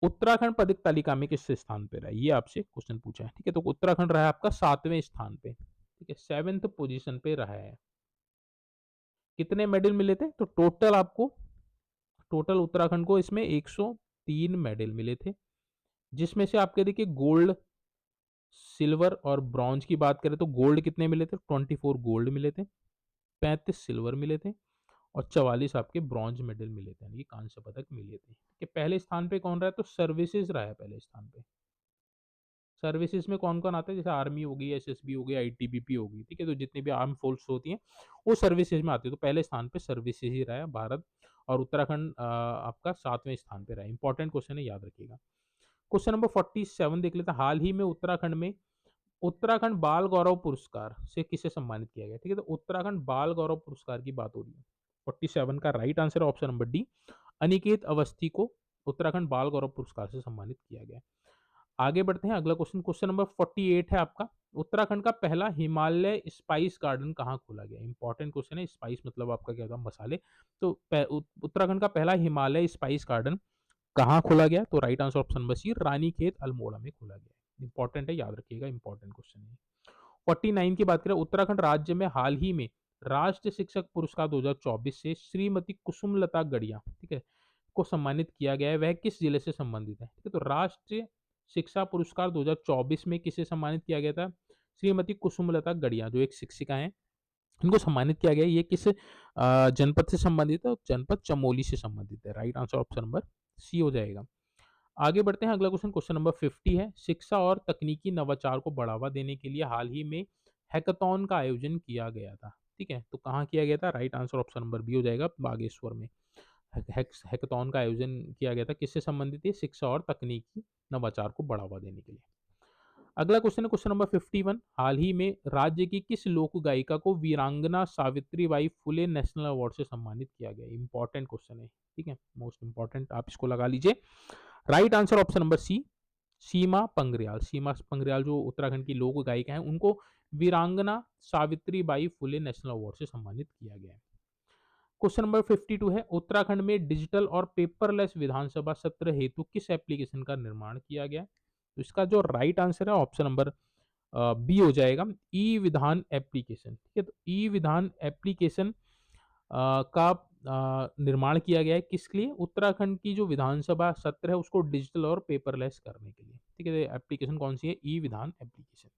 उत्तराखंड पदक तालिका में किस स्थान पे रहा है? ये आपसे क्वेश्चन पूछा है। ठीक है, तो उत्तराखंड रहा है आपका 7वें स्थान पे। ठीक है, 7th पोजीशन पे रहा है। कितने मेडल मिले थे? तो टोटल उत्तराखंड को इसमें 103 मेडल मिले थे, जिसमें से आपके देखिए गोल्ड, सिल्वर और ब्रॉन्ज की बात करें तो गोल्ड कितने मिले थे? 24 गोल्ड मिले थे, 35 सिल्वर मिले थे और 44 आपके ब्रॉन्ज मेडल मिले थे, यानी कि कांस्य पदक मिले थे। कि पहले स्थान पे कौन रहा है? तो सर्विसेज रहा है पहले स्थान पे। सर्विसेज में कौन कौन आता है? जैसे आर्मी हो गई, एसएसबी हो गई, आईटीबीपी हो गई। ठीक है, तो जितनी भी आर्म फोर्स होती हैं वो सर्विसेज में आती है। तो पहले स्थान पे सर्विसेज ही रहा है भारत, और उत्तराखंड आपका 7वें स्थान पे रहा है। इंपॉर्टेंट क्वेश्चन है, याद रखिएगा। क्वेश्चन नंबर 47 देख लेते हैं। हाल ही में उत्तराखंड में उत्तराखंड बाल गौरव पुरस्कार से किसे सम्मानित किया गया? ठीक है, तो उत्तराखंड बाल गौरव पुरस्कार की बात हो रही है। 47 का राइट आंसर है option number D, Aniket Awasthi को उत्तराखंड बाल गौरव पुरस्कार से सम्मानित किया गया। आगे बढ़ते हैं, अगला क्वेश्चन क्वेश्चन नंबर 48 है आपका। उत्तराखंड का पहला हिमालय स्पाइस गार्डन कहाँ खोला गया? इंपॉर्टेंट क्वेश्चन है। स्पाइस मतलब आपका क्या होता है? मसाले। तो उत्तराखंड का पहला हिमालय स्पाइस गार्डन कहाँ खोला गया? तो right answer option number C, Ranikhet Almora में खोला गया। इंपॉर्टेंट है, याद रखिएगा, इंपॉर्टेंट क्वेश्चन है। 49 की बात करें, उत्तराखंड राज्य में हाल ही में राष्ट्रीय शिक्षक पुरस्कार 2024 से श्रीमती कुसुमलता गढ़िया, ठीक है, को सम्मानित किया गया है। वह किस जिले से संबंधित है? ठीक है, तो राष्ट्रीय शिक्षा पुरस्कार 2024 में किसे सम्मानित किया गया था? श्रीमती कुसुमलता गढ़िया, जो एक शिक्षिका हैं, इनको सम्मानित किया गया है। ये किस जनपद से संबंधित है? जनपद चमोली से संबंधित है। Right answer option number C हो जाएगा। आगे बढ़ते हैं, अगला क्वेश्चन क्वेश्चन नंबर 50 है। शिक्षा और तकनीकी नवाचार को बढ़ावा देने के लिए हाल ही में हैकाथॉन का आयोजन किया गया था। ठीक है, तो कहाँ किया गया था? Right answer option number B हो जाएगा, बागेश्वर में। हैकाथॉन का आयोजन किया गया था, किससे संबंधित है? शिक्षा और तकनीकी नवाचार को बढ़ावा देने के लिए। अगला क्वेश्चन है क्वेश्चन नंबर 51। हाल ही में राज्य की किस लोक गायिका को वीरांगना सावित्रीबाई फुले नेशनल अवार्ड से सम्मानित किया गया? इंपॉर्टेंट क्वेश्चन है। ठीक है, मोस्ट इंपॉर्टेंट, आप इसको लगा लीजिए। Right answer option number C, Seema Pangriyal. Seema Pangriyal जो उत्तराखंड की लोक गायिका हैं, उनको वीरांगना सावित्रीबाई फुले नेशनल अवार्ड से सम्मानित किया गया है। क्वेश्चन नंबर 52 है। उत्तराखंड में डिजिटल और पेपरलेस विधानसभा सत्र हेतु किस एप्लीकेशन का निर्माण किया गया? तो इसका जो राइट आंसर है ऑप्शन नंबर बी हो जाएगा, ई विधान एप्लीकेशन। ठीक है, तो ई विधान एप्लीकेशन का निर्माण किया गया है किसके लिए? उत्तराखंड की जो विधानसभा सत्र है उसको डिजिटल और पेपरलेस करने के लिए। ठीक है, एप्लीकेशन कौन सी है? ई विधान एप्लीकेशन।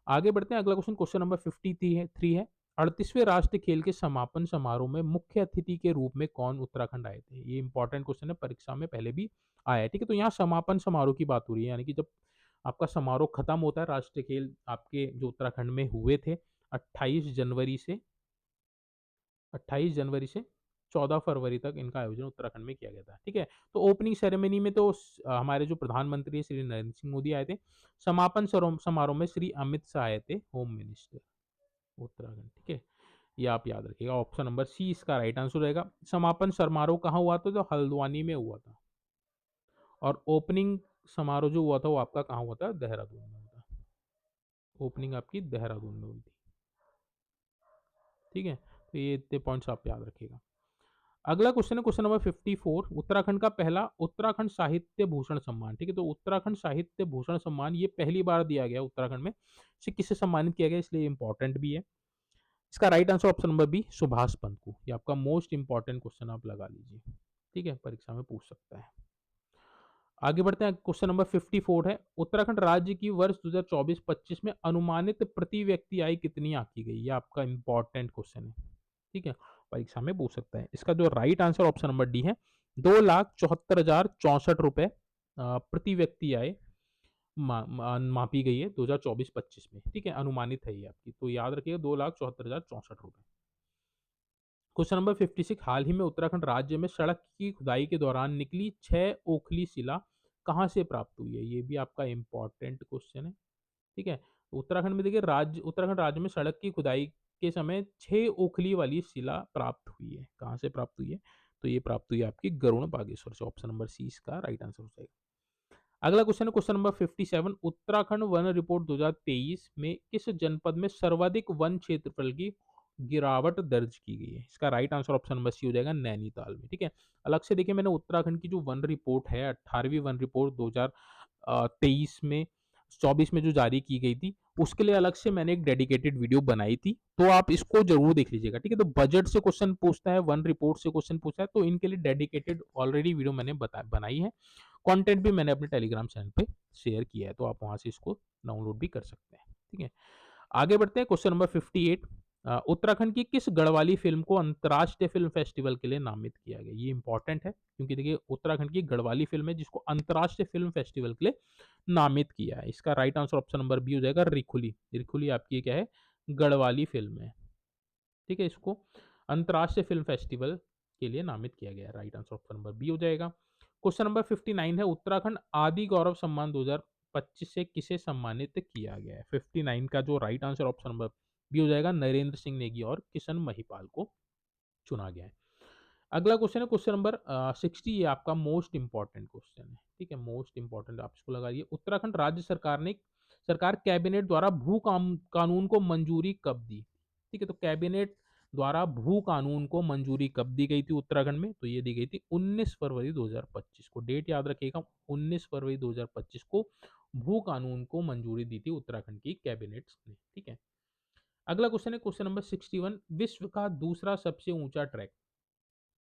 आगे बढ़ते हैं, अगला क्वेश्चन क्वेश्चन नंबर 53 है। 38वें राष्ट्रीय खेल के समापन समारोह में मुख्य अतिथि के रूप में कौन उत्तराखंड आए थे? ये इंपॉर्टेंट क्वेश्चन है, परीक्षा में पहले भी आया है। ठीक है, तो यहाँ समापन समारोह की बात हो रही है, यानी कि जब आपका समारोह खत्म होता है, राष्ट्रीय खेल आपके जो उत्तराखंड में हुए थे 28 जनवरी से 28 जनवरी से 14 फरवरी तक इनका आयोजन उत्तराखंड में किया गया था। ठीक है, तो ओपनिंग सेरेमनी में तो हमारे जो प्रधानमंत्री है श्री नरेंद्र सिंह मोदी आए थे। समापन समारोह में श्री अमित शाह आए थे, होम मिनिस्टर उत्तराखंड। ठीक है, ये आप याद रखिएगा, ऑप्शन नंबर सी इसका राइट आंसर रहेगा। समापन समारोह कहाँ हुआ था? तो हल्द्वानी में हुआ था। और ओपनिंग समारोह जो हुआ था वो आपका कहाँ हुआ था? देहरादून में हुआ था। ओपनिंग आपकी देहरादून में हुई थी। ठीक है, तो ये इतने पॉइंट्स आप याद रखिएगा। अगला क्वेश्चन है क्वेश्चन नंबर 54। उत्तराखंड का पहला उत्तराखंड साहित्य भूषण सम्मान। ठीक है, तो उत्तराखंड साहित्य भूषण सम्मान ये पहली बार दिया गया उत्तराखंड में। इसे किससे सम्मानित किया गया, इसलिए इंपॉर्टेंट भी है। इसका right answer option number B, Subhash Pant को। ये आपका मोस्ट इंपॉर्टेंट क्वेश्चन आप लगा लीजिए। ठीक है, परीक्षा में पूछ सकता है। आगे बढ़ते हैं, क्वेश्चन नंबर 54 है, उत्तराखंड राज्य की वर्ष 2024-25 में अनुमानित प्रति व्यक्ति आय कितनी आंकी गई? ये आपका इंपॉर्टेंट क्वेश्चन है, ठीक है, परीक्षा में पूछ सकता है। इसका जो right answer option number D है, 2,74,064 रुपए प्रति व्यक्ति आय मापी गई है 2024-25 में, ठीक है, अनुमानित है ये आपकी, तो याद रखिएगा 2,74,064 रुपए। क्वेश्चन नंबर 56, हाल ही में उत्तराखंड राज्य में सड़क की खुदाई के दौरान निकली 6 ओखली शिला कहाँ से प्राप्त हुई है? ये भी आपका इंपॉर्टेंट क्वेश्चन है, ठीक है। तो उत्तराखंड में देखिए, उत्तराखंड राज्य में सड़क की खुदाई के समय 6 ओखली वाली शिला प्राप्त हुई है। कहाँ से प्राप्त हुई है? तो ये प्राप्त हुई है आपकी गरुड़ बागेश्वर से। ऑप्शन नंबर सी इसका राइट आंसर हो जाएगा। अगला क्वेश्चन है question number 57, Uttarakhand one report 2023 में किस जनपद में सर्वाधिक वन क्षेत्रफल की गिरावट दर्ज की गई है? इसका right answer option number C हो जाएगा, नैनीताल में, ठीक है। अलग से देखिए, मैंने उत्तराखंड की जो वन रिपोर्ट है, 18वीं वन रिपोर्ट 2023 में 24 में जो जारी की गई थी, उसके लिए अलग से मैंने एक डेडिकेटेड वीडियो बनाई थी, तो आप इसको जरूर देख लीजिएगा, ठीक है। तो बजट से क्वेश्चन पूछता है, वन रिपोर्ट से क्वेश्चन पूछता है, तो इनके लिए डेडिकेटेड ऑलरेडी वीडियो मैंने बनाई है। कंटेंट भी मैंने अपने टेलीग्राम चैनल पे शेयर किया है, तो आप वहां से इसको डाउनलोड भी कर सकते हैं, ठीक है। आगे बढ़ते हैं, क्वेश्चन नंबर 58, उत्तराखंड की किस गढ़वाली फिल्म को अंतर्राष्ट्रीय फिल्म फेस्टिवल के लिए नामित किया गया? ये इंपॉर्टेंट है, क्योंकि देखिए उत्तराखंड की गढ़वाली फिल्म है जिसको अंतर्राष्ट्रीय फिल्म फेस्टिवल के लिए नामित किया है। इसका right answer option number B हो जाएगा, रिखुली। रिखुली आपकी क्या है? गढ़वाली फिल्म है, ठीक है। इसको अंतर्राष्ट्रीय फिल्म फेस्टिवल के लिए नामित किया गया है। Right answer option number B हो जाएगा। क्वेश्चन नंबर 59 है, उत्तराखंड आदि गौरव सम्मान 2025 से किसे सम्मानित किया गया है? 59 का जो right answer option number B हो जाएगा, नरेंद्र सिंह नेगी और किशन महिपाल को चुना गया है। अगला क्वेश्चन है क्वेश्चन नंबर 60, ये आपका मोस्ट इंपॉर्टेंट क्वेश्चन है, ठीक है, मोस्ट इंपॉर्टेंट, आप इसको लगाइए। उत्तराखंड राज्य सरकार कैबिनेट द्वारा कानून को मंजूरी कब दी? ठीक है, तो कैबिनेट द्वारा भू कानून को मंजूरी कब दी गई थी उत्तराखंड में? तो ये दी गई थी 19 फरवरी 2025 को। डेट याद रखिएगा, 19 फरवरी 2025 को भू कानून को मंजूरी दी थी उत्तराखंड की कैबिनेट ने, ठीक है। अगला क्वेश्चन है क्वेश्चन नंबर 61, विश्व का दूसरा सबसे ऊंचा ट्रैक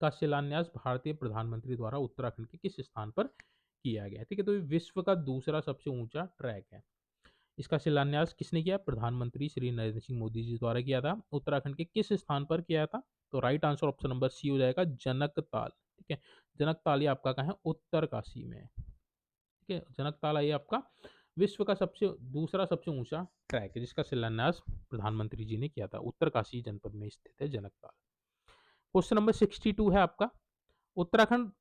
का शिलान्यास भारतीय प्रधानमंत्री द्वारा उत्तराखंड के किस स्थान पर किया गया है? ठीक है, तो ये विश्व का दूसरा सबसे ऊंचा ट्रैक है। इसका शिलान्यास किसने किया? प्रधानमंत्री श्री नरेंद्र सिंह मोदी जी द्वारा किया था। उत्तराखंड के किस स्थान पर किया था? तो right answer option number C हो जाएगा, जनकताल, ठीक है। जनकताल ये आपका कहाँ है? उत्तरकाशी में है, ठीक है। जनकताल ये आपका विश्व का दूसरा सबसे ऊंचा ट्रैक है, जिसका शिलान्यास प्रधानमंत्री जी ने किया था। उत्तरकाशी जनपद में स्थित है जनकताल। क्वेश्चन नंबर 62 है आपका, उत्तराखंड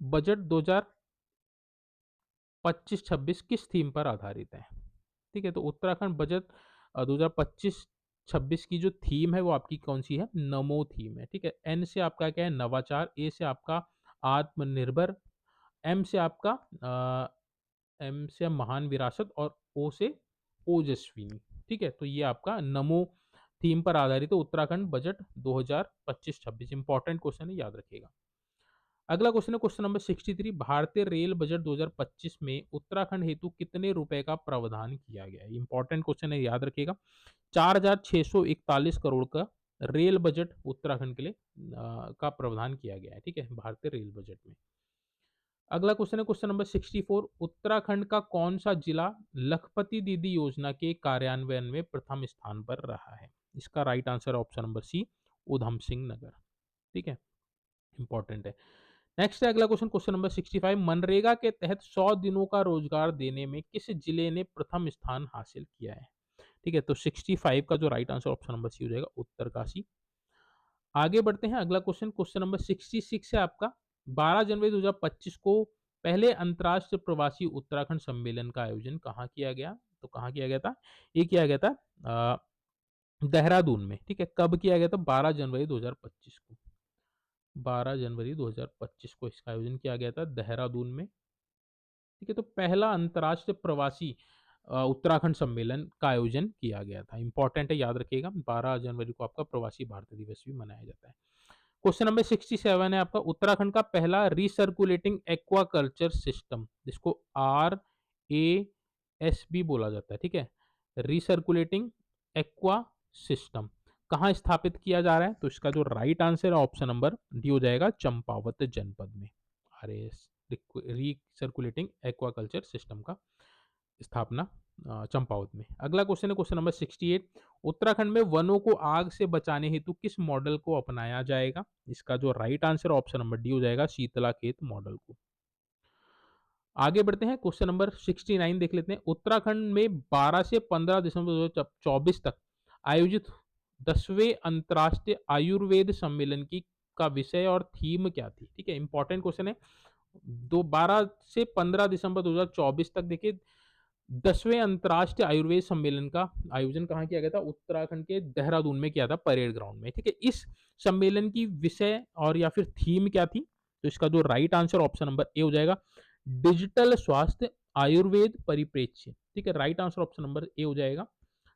बजट 2025-26 किस थीम पर आधारित है? ठीक है, तो उत्तराखंड बजट 2025-26 की जो थीम है वो आपकी कौन सी है? नमो थीम है, ठीक है। एन से आपका क्या है? नवाचार। ए से आपका आत्मनिर्भर। एम से आपका एम से महान विरासत, और ओ से ओजस्विनी, ठीक है। तो ये आपका नमो थीम पर आधारित है उत्तराखंड बजट 2025-26। इंपॉर्टेंट क्वेश्चन है, याद रखिएगा। अगला क्वेश्चन है क्वेश्चन नंबर 63, भारतीय रेल बजट 2025 में उत्तराखंड हेतु कितने रुपए का प्रावधान किया गया है? इंपॉर्टेंट क्वेश्चन है, याद रखिएगा। 4,641 करोड़ का रेल बजट उत्तराखंड के लिए का प्रावधान किया गया है, ठीक है, भारतीय रेल बजट में। अगला क्वेश्चन है क्वेश्चन नंबर 64, उत्तराखंड का कौन सा जिला लखपति दीदी योजना के कार्यान्वयन में प्रथम स्थान पर रहा है? इसका right answer option number C, Udham Singh Nagar, ठीक है, इंपॉर्टेंट है। नेक्स्ट है अगला क्वेश्चन क्वेश्चन नंबर 65, मनरेगा के तहत 100 दिनों का रोजगार देने में किस जिले ने प्रथम स्थान हासिल किया है? ठीक है, तो 65 का जो right answer option number C हो जाएगा, उत्तरकाशी। आगे बढ़ते हैं, अगला क्वेश्चन क्वेश्चन नंबर 66 है आपका, 12 जनवरी 2025 को पहले अंतर्राष्ट्रीय प्रवासी उत्तराखंड सम्मेलन का आयोजन कहाँ किया गया? तो कहाँ किया गया था? ये किया गया था देहरादून में, ठीक है। कब किया गया था? 12 जनवरी 2025 को। 12 जनवरी 2025 को इसका आयोजन किया गया था देहरादून में, ठीक है। तो पहला अंतर्राष्ट्रीय प्रवासी उत्तराखंड सम्मेलन का आयोजन किया गया था। इंपॉर्टेंट है, याद रखिएगा। 12 जनवरी को आपका प्रवासी भारतीय दिवस भी मनाया जाता है। क्वेश्चन नंबर 67 है आपका, उत्तराखंड का पहला रिसर्कुलेटिंग एक्वाकल्चर सिस्टम, जिसको RAS भी बोला जाता है, ठीक है, रिसर्कुलेटिंग एक्वा सिस्टम, कहाँ स्थापित किया जा रहा है? तो इसका जो राइट आंसर है ऑप्शन नंबर डी हो जाएगा, चंपावत जनपद में। RAS, रिसर्कुलेटिंग एक्वाकल्चर सिस्टम का स्थापना चंपावत में। अगला क्वेश्चन है क्वेश्चन नंबर 68। उत्तराखंड में वनों को आग से बचाने हेतु किस मॉडल को अपनाया जाएगा? इसका जो right answer option number D हो जाएगा, शीतला खेत मॉडल को। आगे बढ़ते हैं, क्वेश्चन नंबर 69 देख लेते हैं। उत्तराखंड में 12 से 15 दिसंबर 2024 तक आयोजित 10वें अंतर्राष्ट्रीय आयुर्वेद सम्मेलन की का विषय और थीम क्या थी? ठीक है, इंपॉर्टेंट क्वेश्चन है। 12 से 15 दिसंबर 2024 तक देखिए 10वें अंतर्राष्ट्रीय आयुर्वेद सम्मेलन का आयोजन कहाँ किया गया था? उत्तराखंड के देहरादून में किया था, परेड ग्राउंड में। ठीक है, इस सम्मेलन की विषय और या फिर थीम क्या थी? तो इसका जो राइट आंसर ऑप्शन नंबर ए हो जाएगा, डिजिटल स्वास्थ्य आयुर्वेद परिप्रेक्ष्य। ठीक है, राइट आंसर ऑप्शन नंबर ए हो जाएगा,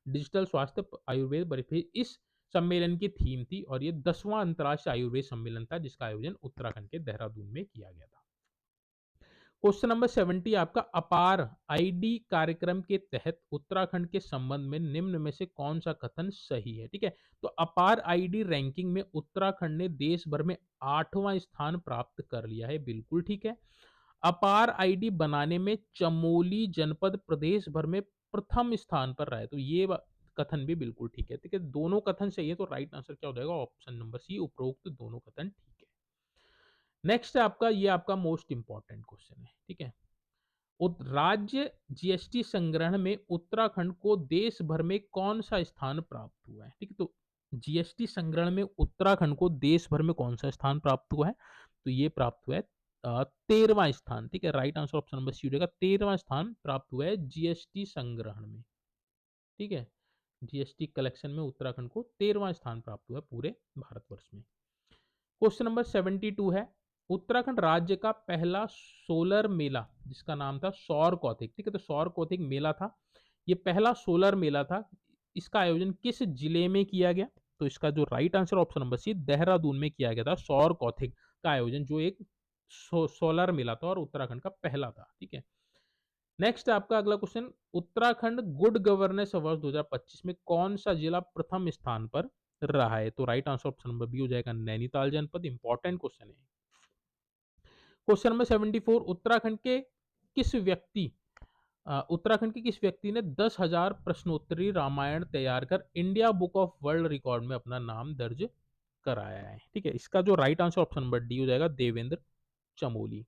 डिजिटल स्वास्थ्य आयुर्वेद परिप्रेक्ष्य इस सम्मेलन की थीम थी और ये 10वां अंतर्राष्ट्रीय आयुर्वेद सम्मेलन था जिसका आयोजन उत्तराखंड के देहरादून में किया गया था। क्वेश्चन नंबर 70 आपका, अपार आईडी कार्यक्रम के तहत उत्तराखंड के संबंध में निम्न में से कौन सा कथन सही है? ठीक है, तो अपार आईडी रैंकिंग में उत्तराखंड ने देश भर में 8वां स्थान प्राप्त कर लिया है, बिल्कुल ठीक है। अपार आईडी बनाने में चमोली जनपद प्रदेश भर में प्रथम स्थान पर रहा है, तो ये कथन भी बिल्कुल ठीक है। ठीक है, दोनों कथन सही है, तो राइट आंसर क्या हो जाएगा? ऑप्शन नंबर सी, उपरोक्त दोनों कथन ठीक है। नेक्स्ट है आपका, ये आपका मोस्ट इंपॉर्टेंट क्वेश्चन है। ठीक है, राज्य जीएसटी संग्रहण में उत्तराखंड को देश भर में कौन सा स्थान प्राप्त हुआ है? ठीक है, तो जीएसटी संग्रहण में उत्तराखंड को देश भर में कौन सा स्थान प्राप्त हुआ है? तो ये प्राप्त हुआ है 13वां स्थान। ठीक है, right answer option number C हो जाएगा, 13वां स्थान प्राप्त हुआ है जीएसटी संग्रहण में। ठीक है, जीएसटी कलेक्शन में उत्तराखंड को 13वां स्थान प्राप्त हुआ है पूरे भारतवर्ष में। क्वेश्चन नंबर 72 है, उत्तराखंड राज्य का पहला सोलर मेला जिसका नाम था सौर कौतिक। ठीक है, तो सौर कौतिक मेला था, ये पहला सोलर मेला था। इसका आयोजन किस जिले में किया गया? तो इसका जो right answer option number C, Dehradun में किया गया था सौर कौतिक का आयोजन, जो एक सोलर मेला था और उत्तराखंड का पहला था। ठीक है, नेक्स्ट आपका अगला question, Uttarakhand good governance award 2025 में कौन सा जिला प्रथम स्थान पर रहा है? तो right answer option number B हो जाएगा, नैनीताल जनपद। इंपॉर्टेंट क्वेश्चन है। क्वेश्चन नंबर 74, उत्तराखंड के किस व्यक्ति ने 10,000 प्रश्नोत्तरी रामायण तैयार कर India book of world record में अपना नाम दर्ज कराया है? ठीक है, इसका जो right answer option number D हो जाएगा, देवेंद्र चमोली।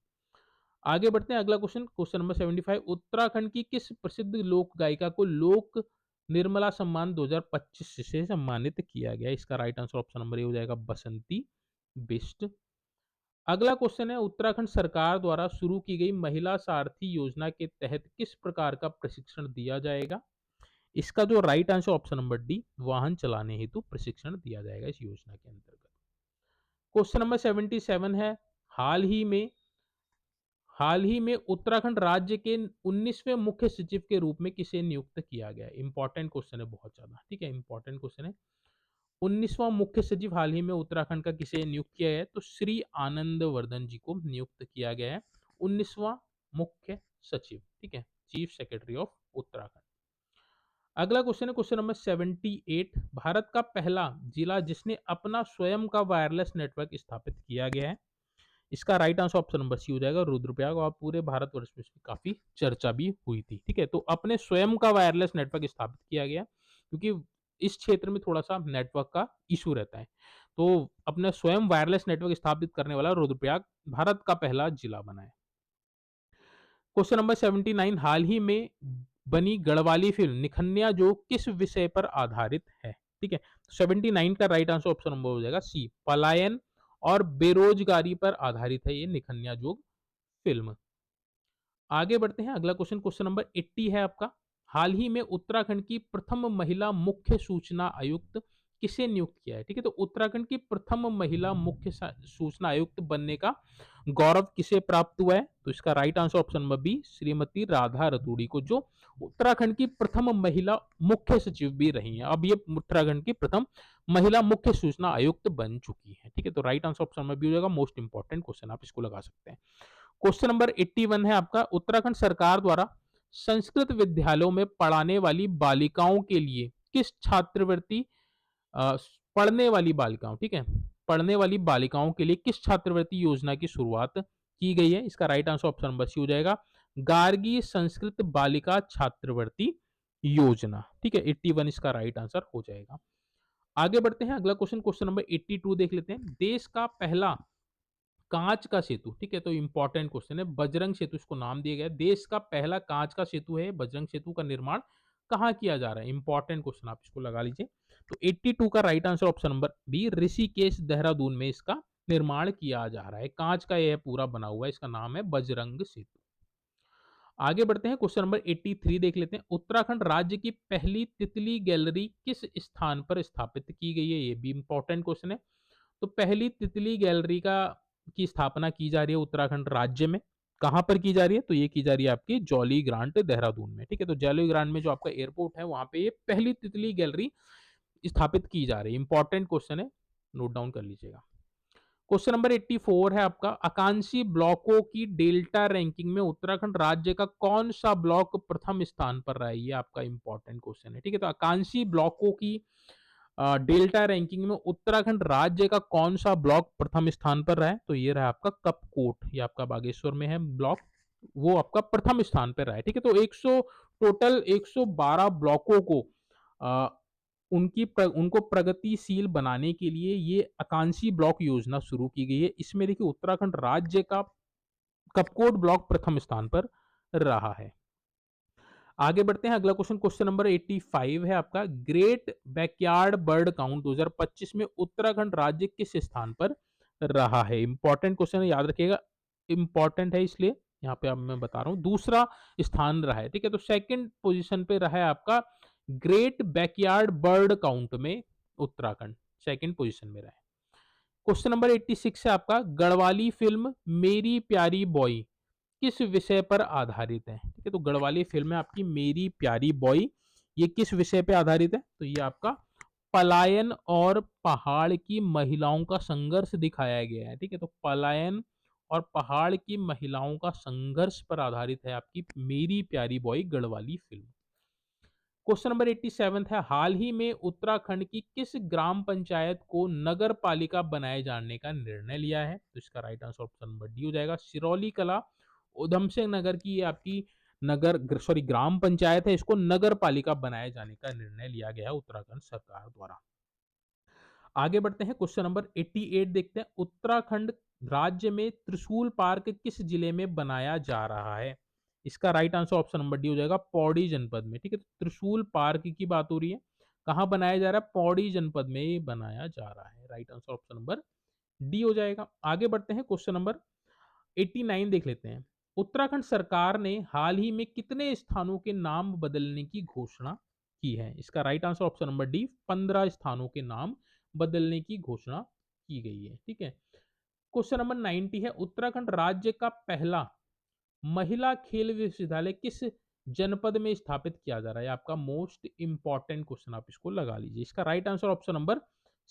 आगे बढ़ते हैं, अगला क्वेश्चन, क्वेश्चन नंबर 75, उत्तराखंड की किस प्रसिद्ध लोक गायिका को लोक निर्मला सम्मान 2025 से सम्मानित किया गया? इसका राइट आंसर ऑप्शन नंबर ए हो जाएगा, बसंती बिष्ट। अगला क्वेश्चन है, उत्तराखंड सरकार द्वारा शुरू की गई महिला सारथी योजना के तहत किस प्रकार का प्रशिक्षण दिया जाएगा? इसका जो right answer option number D, वाहन चलाने हेतु प्रशिक्षण दिया जाएगा इस योजना के अंतर्गत। क्वेश्चन नंबर 77 है, हाल ही में उत्तराखंड राज्य के 19वें मुख्य सचिव के रूप में किसे नियुक्त किया गया? इंपॉर्टेंट क्वेश्चन है बहुत ज्यादा। ठीक है, इंपॉर्टेंट क्वेश्चन है। 19वां मुख्य सचिव हाल ही में उत्तराखंड का किसे नियुक्त किया है? तो श्री आनंद वर्धन जी को नियुक्त किया गया है 19वां मुख्य सचिव। ठीक है, चीफ सेक्रेटरी ऑफ उत्तराखंड। अगला क्वेश्चन है क्वेश्चन नंबर 78, भारत का पहला जिला जिसने अपना स्वयं का वायरलेस नेटवर्क स्थापित किया गया है? इसका right answer option number C हो जाएगा, रुद्रप्रयाग। और पूरे भारतवर्ष में इसकी काफी चर्चा भी हुई थी। ठीक है, तो अपने स्वयं का वायरलेस नेटवर्क स्थापित किया गया क्योंकि इस क्षेत्र में थोड़ा सा नेटवर्क का इशू रहता है, तो अपने स्वयं वायरलेस नेटवर्क स्थापित करने वाला रुद्रप्रयाग भारत का पहला जिला बना है। क्वेश्चन नंबर 79, हाल ही में बनी गढ़वाली फिल्म निखन्या जो किस विषय पर आधारित है? ठीक है, 79 का राइट आंसर ऑप्शन नंबर हो जाएगा सी, पलायन और बेरोजगारी पर आधारित है ये निखन्या जोग फिल्म। आगे बढ़ते हैं, अगला क्वेश्चन, क्वेश्चन नंबर 80 है आपका, हाल ही में उत्तराखंड की प्रथम महिला मुख्य सूचना आयुक्त किसे नियुक्त किया है? ठीक है, तो उत्तराखंड की प्रथम महिला मुख्य सूचना आयुक्त बनने का गौरव किसे प्राप्त हुआ है? तो इसका right answer option number B, Shrimati Radha Raturi को, जो उत्तराखंड की प्रथम महिला मुख्य सचिव भी रही हैं। अब ये उत्तराखंड की प्रथम महिला मुख्य सूचना आयुक्त बन चुकी है। ठीक है, तो right answer option number B हो जाएगा, मोस्ट इंपॉर्टेंट क्वेश्चन, आप इसको लगा सकते हैं। क्वेश्चन नंबर 81 है आपका, उत्तराखंड सरकार द्वारा संस्कृत विद्यालयों में पढ़ाने वाली बालिकाओं के लिए किस छात्रवृत्ति अ, पढ़ने वाली बालिकाओं, ठीक है, पढ़ने वाली बालिकाओं के लिए किस छात्रवृत्ति योजना की शुरुआत की गई है। इसका right answer option number C हो जाएगा, गार्गी संस्कृत बालिका छात्रवृत्ति योजना। ठीक है, 81 इसका राइट आंसर हो जाएगा। आगे बढ़ते हैं, अगला क्वेश्चन, क्वेश्चन नंबर 82 देख लेते हैं। देश का पहला कांच का सेतु, ठीक है, तो इंपॉर्टेंट क्वेश्चन है, बजरंग सेतु इसको नाम दिया गया है। देश का पहला कांच का सेतु है बजरंग सेतु, का निर्माण कहाँ किया जा रहा है? इंपॉर्टेंट क्वेश्चन, आप इसको लगा लीजिए। तो 82 का right answer option number B, Rishikesh Dehradun में इसका निर्माण किया जा रहा है। कांच का यह पूरा बना हुआ है, इसका नाम है बजरंग सेतु। आगे बढ़ते हैं, क्वेश्चन नंबर 83 देख लेते हैं। उत्तराखंड राज्य की पहली तितली गैलरी किस स्थान पर स्थापित की गई है? ये भी इंपॉर्टेंट क्वेश्चन है। तो पहली तितली गैलरी का की स्थापना की जा रही है उत्तराखंड राज्य में। कहाँ पर की जा रही है? तो ये की जा रही है आपकी जॉली ग्रांट देहरादून में। ठीक है, तो जॉली ग्रांट में जो आपका एयरपोर्ट है वहां पे ये पहली तितली गैलरी स्थापित की जा रही है। इंपॉर्टेंट क्वेश्चन है, नोट डाउन कर लीजिएगा। क्वेश्चन नंबर 84 है आपका, आकांक्षी ब्लॉकों की डेल्टा रैंकिंग में उत्तराखंड राज्य का कौन सा ब्लॉक प्रथम स्थान पर रहा है? ये आपका इंपॉर्टेंट क्वेश्चन है। ठीक है, तो आकांक्षी ब्लॉकों की डेल्टा रैंकिंग में उत्तराखंड राज्य का कौन सा ब्लॉक प्रथम स्थान पर रहा है? तो ये रहा आपका कपकोट, ये आपका बागेश्वर में है ब्लॉक, वो आपका प्रथम स्थान पर रहा है। ठीक है, तो 100 टोटल 112 ब्लॉकों को अ, उनको प्रगतिशील बनाने के लिए ये आकांक्षी ब्लॉक योजना शुरू की गई है। इसमें देखिए उत्तराखंड राज्य का कपकोट ब्लॉक प्रथम स्थान पर रहा है। आगे बढ़ते हैं, अगला क्वेश्चन, क्वेश्चन नंबर 85 है आपका, ग्रेट बैकयार्ड बर्ड काउंट 2025 में उत्तराखंड राज्य किस स्थान पर रहा है? इंपॉर्टेंट क्वेश्चन है, याद रखिएगा, इंपॉर्टेंट है इसलिए यहाँ पे अब मैं बता रहा हूँ। दूसरा स्थान रहा है। ठीक है, तो सेकंड पोजीशन पे रहा है आपका ग्रेट बैकयार्ड बर्ड काउंट में उत्तराखंड सेकंड पोजीशन में रहा है। क्वेश्चन नंबर 86 है आपका, गढ़वाली फिल्म मेरी प्यारी बॉय किस विषय पर आधारित है? ठीक है, तो गढ़वाली फिल्म है आपकी मेरी प्यारी बॉय, ये किस विषय पे आधारित है? तो ये आपका पलायन और पहाड़ की महिलाओं का संघर्ष दिखाया गया है। ठीक है, तो पलायन और पहाड़ की महिलाओं का संघर्ष पर आधारित है आपकी मेरी प्यारी boy Garhwali film. Question number 87 है, हाल ही में उत्तराखंड की किस ग्राम पंचायत को नगर पालिका बनाए जाने का निर्णय लिया है? तो इसका right answer option number D हो जाएगा, सिरौली कला उधम सिंह नगर की ये आपकी ग्राम पंचायत है, इसको नगर पालिका बनाए जाने का निर्णय लिया गया है उत्तराखंड सरकार द्वारा। आगे बढ़ते हैं, क्वेश्चन नंबर 88 देखते हैं, उत्तराखंड राज्य में त्रिशूल पार्क किस जिले में बनाया जा रहा है? इसका right answer option number D हो जाएगा, पौड़ी जनपद में। ठीक है, तो त्रिशूल पार्क की बात हो रही है, कहाँ बनाया जा रहा है? पौड़ी जनपद में ये बनाया जा रहा है। Right answer option number D हो जाएगा। आगे बढ़ते हैं, क्वेश्चन नंबर 89 देख लेते हैं। उत्तराखंड सरकार ने हाल ही में कितने स्थानों के नाम बदलने की घोषणा की है? इसका right answer option number D, 15 स्थानों के नाम बदलने की घोषणा की गई है। ठीक है, क्वेश्चन नंबर 90 है, उत्तराखंड राज्य का पहला महिला खेल विश्वविद्यालय किस जनपद में स्थापित किया जा रहा है? आपका मोस्ट इंपॉर्टेंट क्वेश्चन, आप इसको लगा लीजिए। इसका right answer option number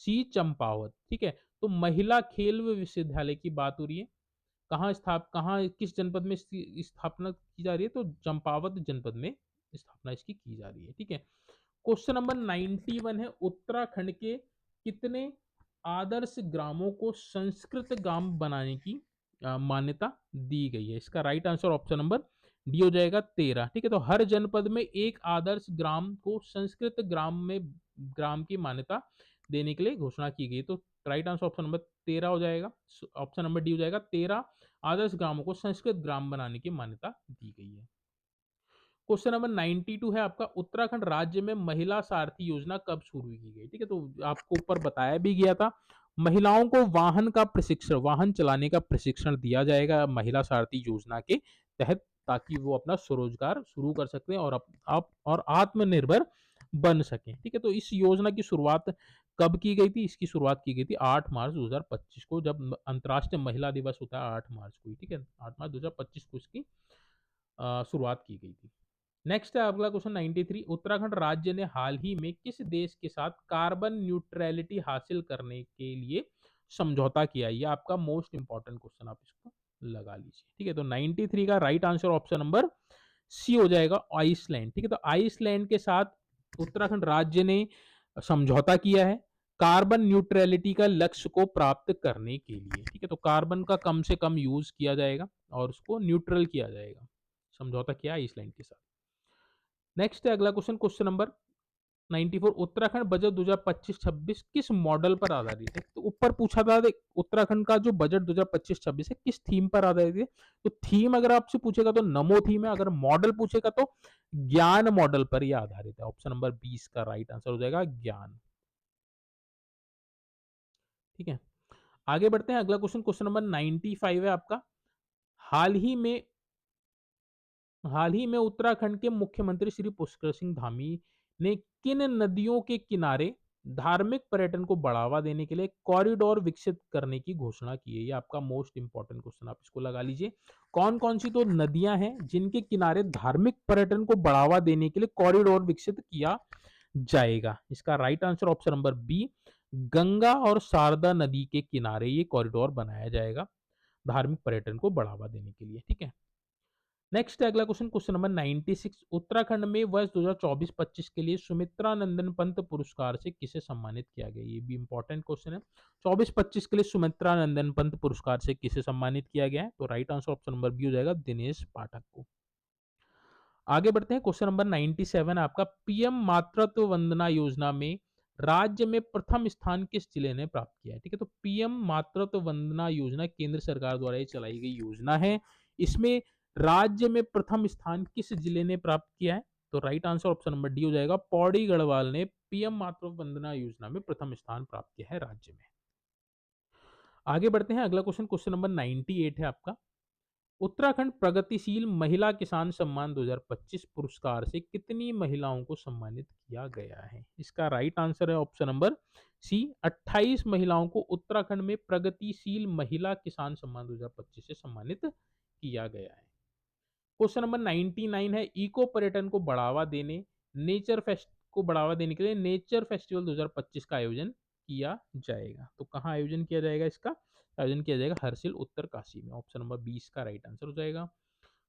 C, Champawat. ठीक है, तो महिला खेल विश्वविद्यालय की बात हो रही है, कहाँ किस जनपद में इसकी स्थापना की जा रही है? तो चंपावत जनपद में स्थापना इसकी की जा रही है। ठीक है, क्वेश्चन नंबर 91 है, उत्तराखंड के कितने आदर्श ग्रामों को संस्कृत ग्राम बनाने की मान्यता दी गई है? इसका right answer option number D हो जाएगा, 13। ठीक है, तो हर जनपद में एक आदर्श ग्राम को संस्कृत ग्राम की मान्यता देने के लिए घोषणा की गई। तो राइट आंसर ऑप्शन नंबर 13 हो जाएगा, ऑप्शन नंबर डी हो जाएगा, 13 आदर्श ग्रामों को संस्कृत ग्राम बनाने की मान्यता दी गई है। क्वेश्चन नंबर 92 है आपका, उत्तराखंड राज्य में महिला सारथी योजना कब शुरू की गई? ठीक है, तो आपको ऊपर बताया भी गया था, महिलाओं को वाहन चलाने का प्रशिक्षण दिया जाएगा महिला सारथी योजना के तहत, ताकि वो अपना स्वरोजगार शुरू कर सकते हैं और आप और आत्मनिर्भर बन सकें। ठीक है, तो इस योजना की शुरुआत कब की गई थी? इसकी शुरुआत की गई थी 8 मार्च 2025 को, जब अंतर्राष्ट्रीय महिला दिवस होता है 8 मार्च को। ठीक है, 8 मार्च 2025 को इसकी शुरुआत की गई थी। नेक्स्ट है अगला क्वेश्चन 93, उत्तराखंड राज्य ने हाल ही में किस देश के साथ कार्बन न्यूट्रलिटी हासिल करने के लिए समझौता किया? ये आपका मोस्ट इंपॉर्टेंट क्वेश्चन, आप इसको लगा लीजिए। ठीक है, तो 93 का right answer option number C हो जाएगा, आइसलैंड। ठीक है, तो आइसलैंड के साथ उत्तराखंड राज्य ने समझौता किया है कार्बन न्यूट्रलिटी का लक्ष्य को प्राप्त करने के लिए। ठीक है, तो कार्बन का कम से कम यूज किया जाएगा और उसको न्यूट्रल किया जाएगा। समझौता किया आइसलैंड के साथ। नेक्स्ट है अगला question, question number 94, Uttarakhand budget 2025-26 किस मॉडल पर आधारित है? तो ऊपर पूछा था, देख उत्तराखंड का जो बजट 2025-26 है किस थीम पर आधारित है। तो थीम अगर आपसे पूछेगा तो नमो थीम है, अगर मॉडल पूछेगा तो ज्ञान मॉडल पर यह आधारित है। ऑप्शन नंबर 20 का राइट आंसर हो जाएगा ज्ञान। ठीक है, आगे बढ़ते हैं। अगला क्वेश्चन, क्वेश्चन नंबर 95 है आपका। हाल ही में हाल ही में उत्तराखंड के मुख्यमंत्री श्री पुष्कर सिंह धामी ने किन नदियों के किनारे धार्मिक पर्यटन को बढ़ावा देने के लिए कॉरिडोर विकसित करने की घोषणा की है? ये आपका मोस्ट इंपॉर्टेंट क्वेश्चन, आप इसको लगा लीजिए। कौन कौन सी तो नदियां हैं जिनके किनारे धार्मिक पर्यटन को बढ़ावा देने के लिए कॉरिडोर विकसित किया जाएगा? इसका right answer option number B, Ganga और शारदा नदी के किनारे ये कॉरिडोर बनाया जाएगा धार्मिक पर्यटन को बढ़ावा देने के लिए। ठीक है, नेक्स्ट है अगला क्वेश्चन, क्वेश्चन नंबर 96, उत्तराखंड में वर्ष 2024-25 के लिए सुमित्रा नंदन पंत पुरस्कार से किसे सम्मानित किया गया? ये भी इंपॉर्टेंट क्वेश्चन है। 24-25 के लिए सुमित्रा नंदन पंत पुरस्कार से किसे सम्मानित किया गया है? तो right answer option number B हो जाएगा दिनेश पाठक को। आगे बढ़ते हैं, क्वेश्चन नंबर 97 आपका, पीएम मातृत्व वंदना योजना में राज्य में प्रथम स्थान किस जिले ने प्राप्त किया है? ठीक है, तो पीएम मातृत्व वंदना योजना केंद्र सरकार द्वारा ये चलाई गई योजना है। इसमें राज्य में प्रथम स्थान किस जिले ने प्राप्त किया है? तो right answer option number D हो जाएगा, पौड़ी गढ़वाल ने पीएम मातृत्व वंदना योजना में प्रथम स्थान प्राप्त किया है राज्य में। आगे बढ़ते हैं, अगला क्वेश्चन, क्वेश्चन नंबर 98 है आपका। उत्तराखंड प्रगतिशील महिला किसान सम्मान 2025 पुरस्कार से कितनी महिलाओं को सम्मानित किया गया है? इसका राइट आंसर है ऑप्शन नंबर सी, 28 महिलाओं को उत्तराखंड में प्रगतिशील महिला किसान सम्मान 2025 से सम्मानित किया गया है। क्वेश्चन नंबर 99 है, इको पर्यटन को बढ़ावा देने नेचर फेस्ट को बढ़ावा देने के लिए नेचर फेस्टिवल 2025 का आयोजन किया जाएगा। तो कहाँ आयोजन किया जाएगा? इसका आयोजन किया जाएगा हरसिल उत्तरकाशी में। ऑप्शन नंबर 20 का राइट आंसर हो जाएगा।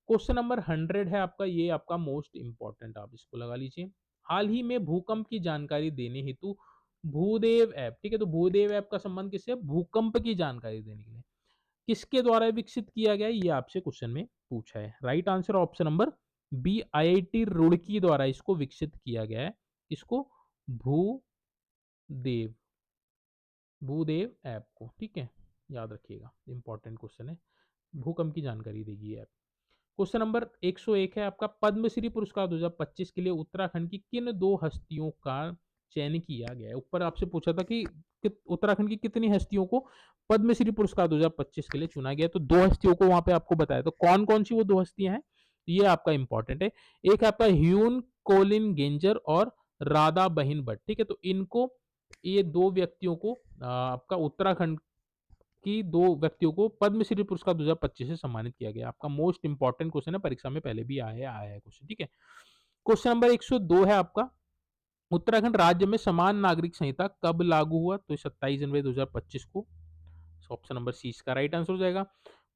क्वेश्चन नंबर 100 है आपका, ये आपका मोस्ट इंपॉर्टेंट, आप इसको लगा लीजिए। हाल ही में भूकंप की जानकारी देने हेतु भूदेव ऐप, ठीक है, तो भूदेव ऐप का संबंध किससे है? भूकंप की जानकारी देने के लिए किसके द्वारा विकसित किया गया है? ये आपसे क्वेश्चन में पूछा है। Right answer option number B, IIT Roorkee द्वारा इसको विकसित किया गया है। इसको भूदेव भूदेव ऐप को, ठीक है, याद रखिएगा, इंपॉर्टेंट क्वेश्चन है। भूकंप की जानकारी देगी ये ऐप। क्वेश्चन नंबर 101 है आपका, पद्मश्री पुरस्कार 2025 के लिए उत्तराखंड की किन दो हस्तियों का चयन किया गया है? ऊपर आपसे पूछा था कि उत्तराखंड की कितनी हस्तियों को पद्मश्री पुरस्कार 2025 के लिए चुना गया, तो दो हस्तियों को वहां पे आपको बताया। तो कौन कौन सी वो दो हस्तियां हैं, ये आपका इंपॉर्टेंट है। एक आपका ह्यून कोलिन गेंजर और राधा बहिन भट्ट। ठीक है, तो इनको, ये दो व्यक्तियों को आपका उत्तराखंड कि दो व्यक्तियों को पद्मश्री पुरस्कार 2025 से सम्मानित किया गया। आपका मोस्ट इंपॉर्टेंट क्वेश्चन है, परीक्षा में पहले भी आया है क्वेश्चन। ठीक है, क्वेश्चन नंबर 102 है आपका, उत्तराखंड राज्य में समान नागरिक संहिता कब लागू हुआ? तो 27 जनवरी 2025 को। ऑप्शन नंबर सी इसका राइट आंसर हो जाएगा।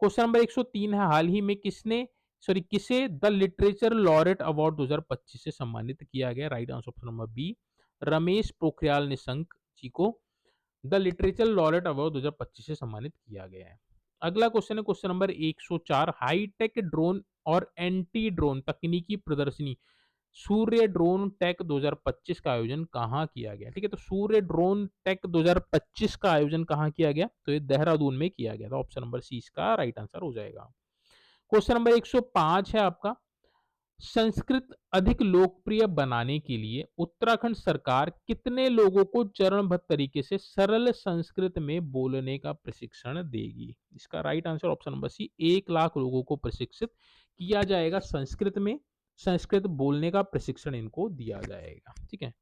क्वेश्चन नंबर 103 है, हाल ही में किसे द लिटरेचर लॉरेट अवार्ड 2025 से सम्मानित किया गया? Right answer option number B, Ramesh Pokhriyal Nishank ji को द लिटरेचर लॉरेट अवार्ड 2025 से सम्मानित किया गया है। अगला क्वेश्चन है क्वेश्चन नंबर 104, हाईटेक ड्रोन और एंटी ड्रोन तकनीकी प्रदर्शनी सूर्य ड्रोन टेक 2025 का आयोजन कहाँ किया गया? ठीक है, तो सूर्य ड्रोन टेक 2025 का आयोजन कहाँ किया गया? तो ये देहरादून में किया गया था। ऑप्शन नंबर सी इसका राइट आंसर हो जाएगा। क्वेश्चन नंबर 105 है आपका, संस्कृत अधिक लोकप्रिय बनाने के लिए उत्तराखंड सरकार कितने लोगों को चरणबद्ध तरीके से सरल संस्कृत में बोलने का प्रशिक्षण देगी? इसका right answer option number C, 1 lakh लोगों को प्रशिक्षित किया जाएगा संस्कृत में, संस्कृत बोलने का प्रशिक्षण इनको दिया जाएगा। ठीक है,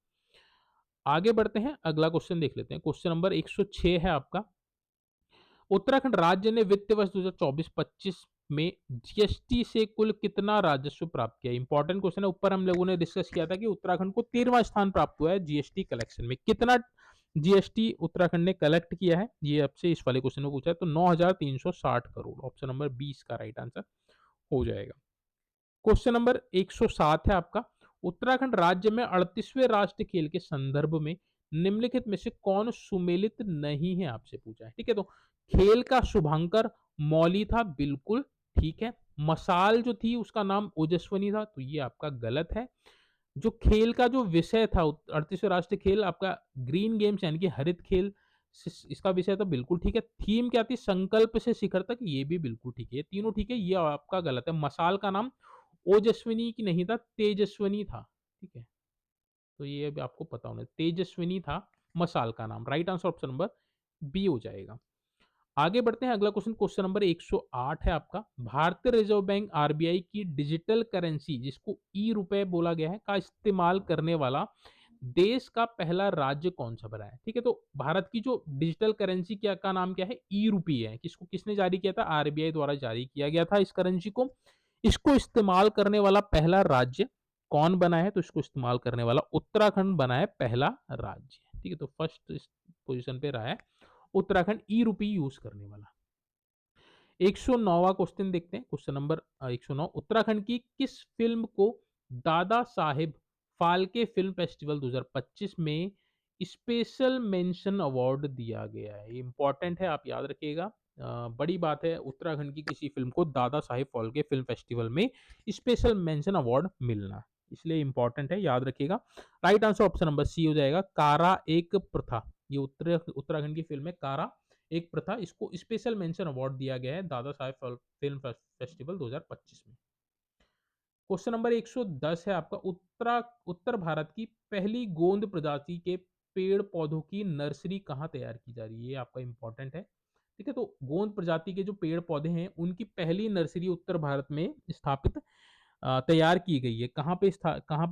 आगे बढ़ते हैं, अगला क्वेश्चन देख लेते हैं। क्वेश्चन नंबर 106 है आपका, उत्तराखंड राज्य ने वित्त वर्ष 2024-25 में जीएसटी से कुल कितना राजस्व प्राप्त किया? इंपॉर्टेंट क्वेश्चन है, ऊपर हम लोगों ने डिस्कस किया था कि उत्तराखंड को 13वां स्थान प्राप्त हुआ है जीएसटी कलेक्शन में। कितना जीएसटी उत्तराखंड ने कलेक्ट किया है, ये आपसे इस वाले क्वेश्चन में पूछा है। तो 9,360 करोड़। ऑप्शन नंबर 20 का राइट आंसर हो जाएगा। क्वेश्चन नंबर 107 है आपका, उत्तराखंड राज्य में 38वें राष्ट्रीय खेल के संदर्भ में निम्नलिखित में से कौन सुमेलित नहीं है, आपसे पूछा है। ठीक है, तो खेल का शुभंकर मौली था, बिल्कुल ठीक है। मसाल जो थी उसका नाम ओजस्विनी था, तो ये आपका गलत है। जो खेल का जो विषय था 38वें राष्ट्रीय खेल आपका ग्रीन गेम्स यानी कि हरित खेल इसका विषय था, बिल्कुल ठीक है। थीम क्या थी, संकल्प से शिखर तक, ये भी बिल्कुल ठीक है। ये तीनों ठीक है, ये आपका गलत है। मसाल का नाम ओजस्विनी की नहीं था, तेजस्विनी था। ठीक है, तो ये अभी आपको पता होना, तेजस्विनी था मसाल का नाम। Right answer option number B हो जाएगा। आगे बढ़ते हैं, अगला क्वेश्चन, क्वेश्चन नंबर 108 है आपका। भारतीय रिजर्व बैंक आरबीआई की डिजिटल करेंसी, जिसको ई रुपए बोला गया है, का इस्तेमाल करने वाला देश का पहला राज्य कौन सा बना है। ठीक है, तो भारत की जो डिजिटल करेंसी क्या का नाम क्या है, ई रुपी है। किसको किसने जारी किया था, आरबीआई द्वारा जारी किया गया था इस करेंसी को। इसको इस्तेमाल करने वाला पहला राज्य कौन बना है, तो इसको इस्तेमाल करने वाला उत्तराखंड बना है पहला राज्य। ठीक है, तो फर्स्ट पोजीशन पे रहा है उत्तराखंड ई रुपी यूज करने वाला। 109वां क्वेश्चन देखते हैं, क्वेश्चन नंबर 109। उत्तराखंड की किस फिल्म को दादा साहेब फाल्के फिल्म फेस्टिवल 2025 में स्पेशल मेंशन अवार्ड दिया गया है। इंपॉर्टेंट है, आप याद रखिएगा। बड़ी बात है, उत्तराखंड की किसी फिल्म को दादा साहेब फाल्के फिल्म फेस्टिवल में स्पेशल मेंशन अवार्ड मिलना, इसलिए इंपॉर्टेंट है, याद रखिएगा। Right answer option number C हो जाएगा, कारा एक प्रथा। ये उत्तराखंड की फिल्म है कारा एक प्रथा, इसको स्पेशल मेंशन अवार्ड दिया गया है दादा साहेब फिल्म फेस्टिवल 2025 में। क्वेश्चन नंबर 110 है आपका। उत्तर भारत की पहली गोंद प्रजाति के पेड़ पौधों की नर्सरी कहाँ तैयार की जा रही है, ये आपका इंपॉर्टेंट है। ठीक है, तो गोंद प्रजाति के जो पेड़ पौधे हैं उनकी पहली नर्सरी उत्तर भारत में स्थापित तैयार की गई है। कहाँ पे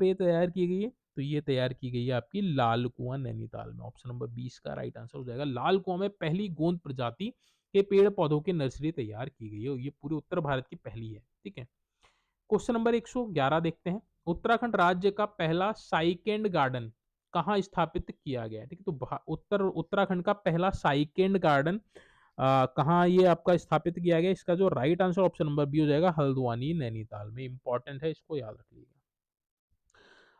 ये तैयार की गई है, तो ये तैयार की गई है आपकी लाल कुआं नैनीताल में। ऑप्शन नंबर 20 का राइट आंसर हो जाएगा। लाल कुआं में पहली गोंद प्रजाति के पेड़ पौधों की नर्सरी तैयार की गई है, और ये पूरे उत्तर भारत की पहली है। ठीक है, क्वेश्चन नंबर 111 देखते हैं। उत्तराखंड राज्य का पहला साइकेंड गार्डन कहाँ स्थापित किया गया है। ठीक है, तो उत्तराखंड का पहला साइकेंड गार्डन कहाँ ये आपका स्थापित किया गया, इसका जो right answer option number B हो जाएगा, हल्द्वानी नैनीताल में। इंपॉर्टेंट है, इसको याद रखिएगा।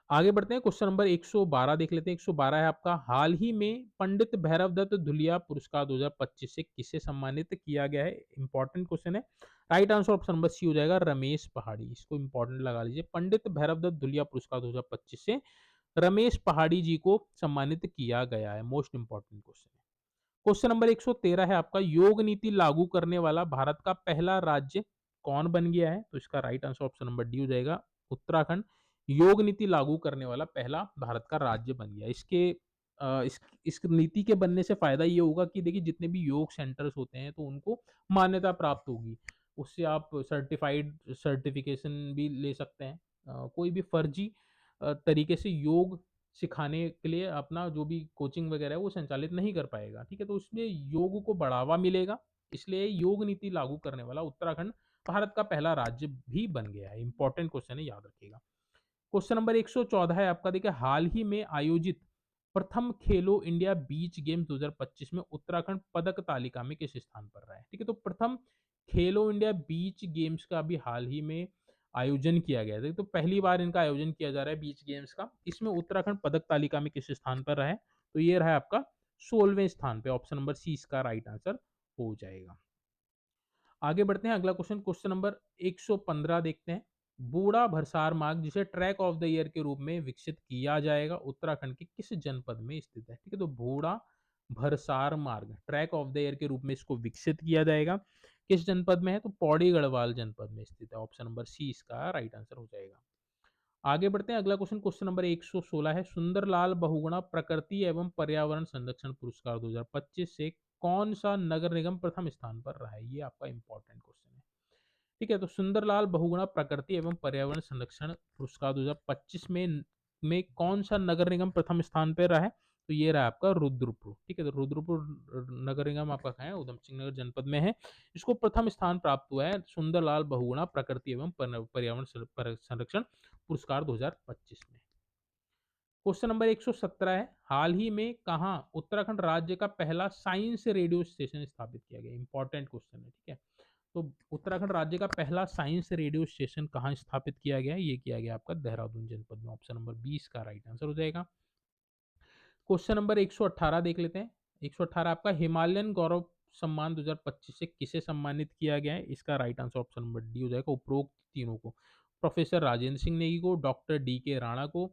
आगे बढ़ते हैं, क्वेश्चन नंबर 112 देख लेते हैं। 112 है आपका। हाल ही में पंडित भैरव दत्त धुलिया पुरस्कार 2025 से किसे सम्मानित किया गया है, इंपॉर्टेंट क्वेश्चन है। Right answer option number C हो जाएगा, रमेश पहाड़ी। इसको इंपॉर्टेंट लगा लीजिए, पंडित भैरव दत्त धुलिया पुरस्कार 2025 से रमेश पहाड़ी जी को सम्मानित किया गया है। मोस्ट इंपॉर्टेंट क्वेश्चन है। क्वेश्चन नंबर 113 है आपका। योग नीति लागू करने वाला भारत का पहला राज्य कौन बन गया है, तो इसका right answer option number D हो जाएगा, उत्तराखंड। योग नीति लागू करने वाला पहला भारत का राज्य बन गया। इस नीति के बनने से फायदा ये होगा कि देखिए, जितने भी योग सेंटर्स होते हैं तो उनको मान्यता प्राप्त होगी। उससे आप सर्टिफाइड सर्टिफिकेशन भी ले सकते हैं। कोई भी फर्जी तरीके से योग सिखाने के लिए अपना जो भी कोचिंग वगैरह है वो संचालित नहीं कर पाएगा। ठीक है, तो उसमें योग को बढ़ावा मिलेगा, इसलिए योग नीति लागू करने वाला उत्तराखंड भारत का पहला राज्य भी बन गया है। इंपॉर्टेंट क्वेश्चन है, याद रखिएगा। क्वेश्चन नंबर 114 है आपका। देखिए, हाल ही में आयोजित प्रथम खेलो इंडिया बीच गेम्स 2025 में उत्तराखंड पदक तालिका में किस स्थान पर रहा है। ठीक है, तो प्रथम खेलो इंडिया बीच गेम्स का भी हाल ही में आयोजन किया गया है। तो पहली बार इनका आयोजन किया जा रहा है बीच गेम्स का। इसमें उत्तराखंड पदक तालिका में किस स्थान पर रहा है, तो ये रहा है आपका 16वें स्थान पे। ऑप्शन नंबर सी इसका राइट आंसर हो जाएगा। आगे बढ़ते हैं, अगला क्वेश्चन, क्वेश्चन नंबर 115 देखते हैं। बूढ़ा भरसार मार्ग, जिसे ट्रैक ऑफ द ईयर के रूप में विकसित किया जाएगा, उत्तराखंड के किस जनपद में स्थित है। ठीक है, तो बूढ़ा भरसार मार्ग ट्रैक ऑफ द ईयर के रूप में इसको विकसित किया जाएगा, किस जनपद में है, तो पौड़ी गढ़वाल जनपद में स्थित है। ऑप्शन नंबर सी इसका राइट आंसर हो जाएगा। आगे बढ़ते हैं, अगला क्वेश्चन, क्वेश्चन नंबर 116 है। सुंदरलाल बहुगुणा प्रकृति एवं पर्यावरण संरक्षण पुरस्कार 2025 से कौन सा नगर निगम प्रथम स्थान पर रहा है, ये आपका इंपॉर्टेंट क्वेश्चन है। ठीक है, तो सुंदरलाल बहुगुणा प्रकृति एवं पर्यावरण संरक्षण पुरस्कार 2025 में कौन सा नगर निगम प्रथम स्थान पर रहा है, तो ये रहा आपका रुद्रपुर। ठीक है, तो रुद्रपुर नगर निगम आपका कहाँ है, उधम सिंह नगर जनपद में है। इसको प्रथम स्थान प्राप्त हुआ है सुंदरलाल बहुगुणा प्रकृति एवं पर्यावरण संरक्षण पुरस्कार 2025 में। क्वेश्चन नंबर 117 है। हाल ही में कहाँ उत्तराखंड राज्य का पहला साइंस रेडियो स्टेशन स्थापित किया गया, इंपॉर्टेंट क्वेश्चन है। ठीक है, तो उत्तराखंड राज्य का पहला साइंस रेडियो स्टेशन कहाँ स्थापित किया गया है, ये किया गया आपका देहरादून जनपद में। ऑप्शन नंबर 20 का राइट आंसर हो जाएगा। क्वेश्चन नंबर 118 देख लेते हैं। 118 आपका हिमालयन गौरव सम्मान 2025 से किसे सम्मानित किया गया है? इसका right answer option number D हो जाएगा, उपरोक्त तीनों को। प्रोफेसर राजेंद्र सिंह नेगी को, डॉक्टर डी के राणा को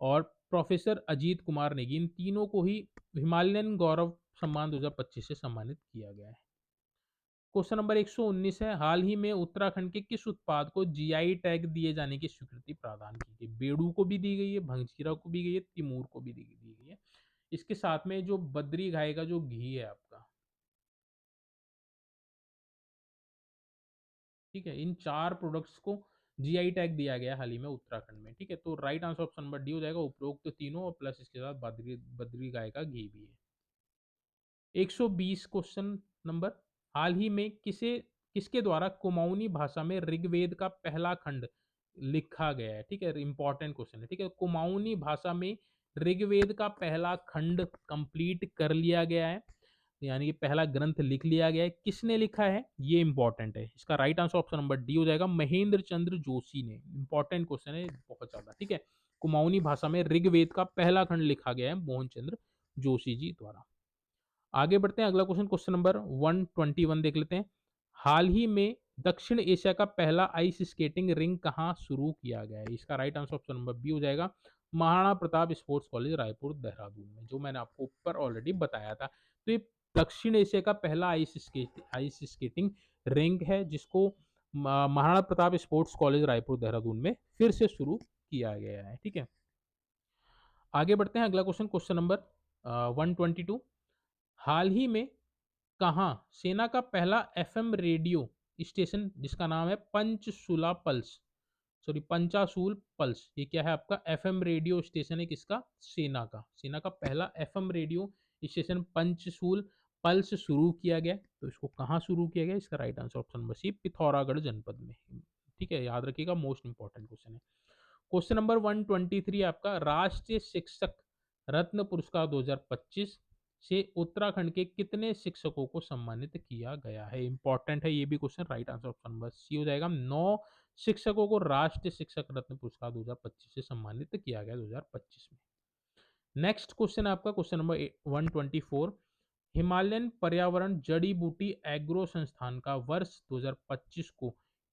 और प्रोफेसर अजीत कुमार नेगी, इन तीनों को ही हिमालयन गौरव सम्मान 2025 से सम्मानित किया गया है। क्वेश्चन नंबर 119 है, हाल ही में उत्तराखंड के किस उत्पाद को जीआई टैग दिए जाने की स्वीकृति प्रदान की गई? बेडू को भी दी गई है, भंगजीरा को भी गई है, तिमूर को भी दी गई है। इसके साथ में जो बद्री गाय का जो घी है आपका, ठीक है, इन चार प्रोडक्ट्स को जीआई टैग दिया गया हाल ही में उत्तराखंड में। ठीक है, तो right answer option number D हो जाएगा, उपरोक्त तो तीनों और प्लस इसके साथ बद्री बद्री गाय का घी भी है। 120 क्वेश्चन नंबर, हाल ही में किसके द्वारा कुमाऊनी भाषा में ऋग्वेद का पहला खंड लिखा गया है? ठीक है, इंपॉर्टेंट क्वेश्चन है। ठीक है, कुमाऊनी भाषा में ऋग्वेद का पहला खंड कंप्लीट कर लिया गया है, यानी कि पहला ग्रंथ लिख लिया गया है। किसने लिखा है ये इंपॉर्टेंट है। इसका right answer option number D हो जाएगा, महेंद्र चंद्र जोशी ने। इंपॉर्टेंट क्वेश्चन है बहुत ज्यादा। ठीक है, कुमाऊनी भाषा में ऋग्वेद का पहला खंड लिखा गया है मोहन चंद्र जोशी जी द्वारा। आगे बढ़ते हैं, अगला क्वेश्चन, क्वेश्चन नंबर 121 देख लेते हैं। हाल ही में दक्षिण एशिया का पहला आइस स्केटिंग रिंग कहाँ शुरू किया गया है? इसका right answer option number B हो जाएगा, महाराणा प्रताप स्पोर्ट्स कॉलेज रायपुर देहरादून में, जो मैंने आपको ऊपर ऑलरेडी बताया था। तो ये दक्षिण एशिया का पहला आइस स्केटिंग रिंग है, जिसको महाराणा प्रताप स्पोर्ट्स कॉलेज रायपुर देहरादून में फिर से शुरू किया गया है। ठीक है, आगे बढ़ते हैं, अगला क्वेश्चन, क्वेश्चन नंबर 122, हाल ही में कहाँ सेना का पहला एफएम रेडियो स्टेशन, जिसका नाम है पंचशूला पल्स, सॉरी पंचाशूल पल्स, ये क्या है आपका एफएम रेडियो स्टेशन है, किसका? सेना का पहला एफएम रेडियो स्टेशन पंचशूल पल्स शुरू किया गया। तो इसको कहाँ शुरू किया गया? इसका right answer option number C, Pithoragarh जनपद में। ठीक है, याद रखिएगा, मोस्ट इंपॉर्टेंट क्वेश्चन है। क्वेश्चन नंबर 123 आपका, राष्ट्रीय शिक्षक रत्न पुरस्कार 2025 से उत्तराखंड के कितने शिक्षकों को सम्मानित किया गया है? इंपॉर्टेंट है ये भी question, right answer option number C हो जाएगा, 9 शिक्षकों को राष्ट्रीय शिक्षक रत्न पुरस्कार 2025 से सम्मानित किया गया 2025 में। नेक्स्ट क्वेश्चन है आपका, क्वेश्चन नंबर 124, हिमालयन पर्यावरण जड़ी बूटी एग्रो संस्थान का वर्ष 2025 को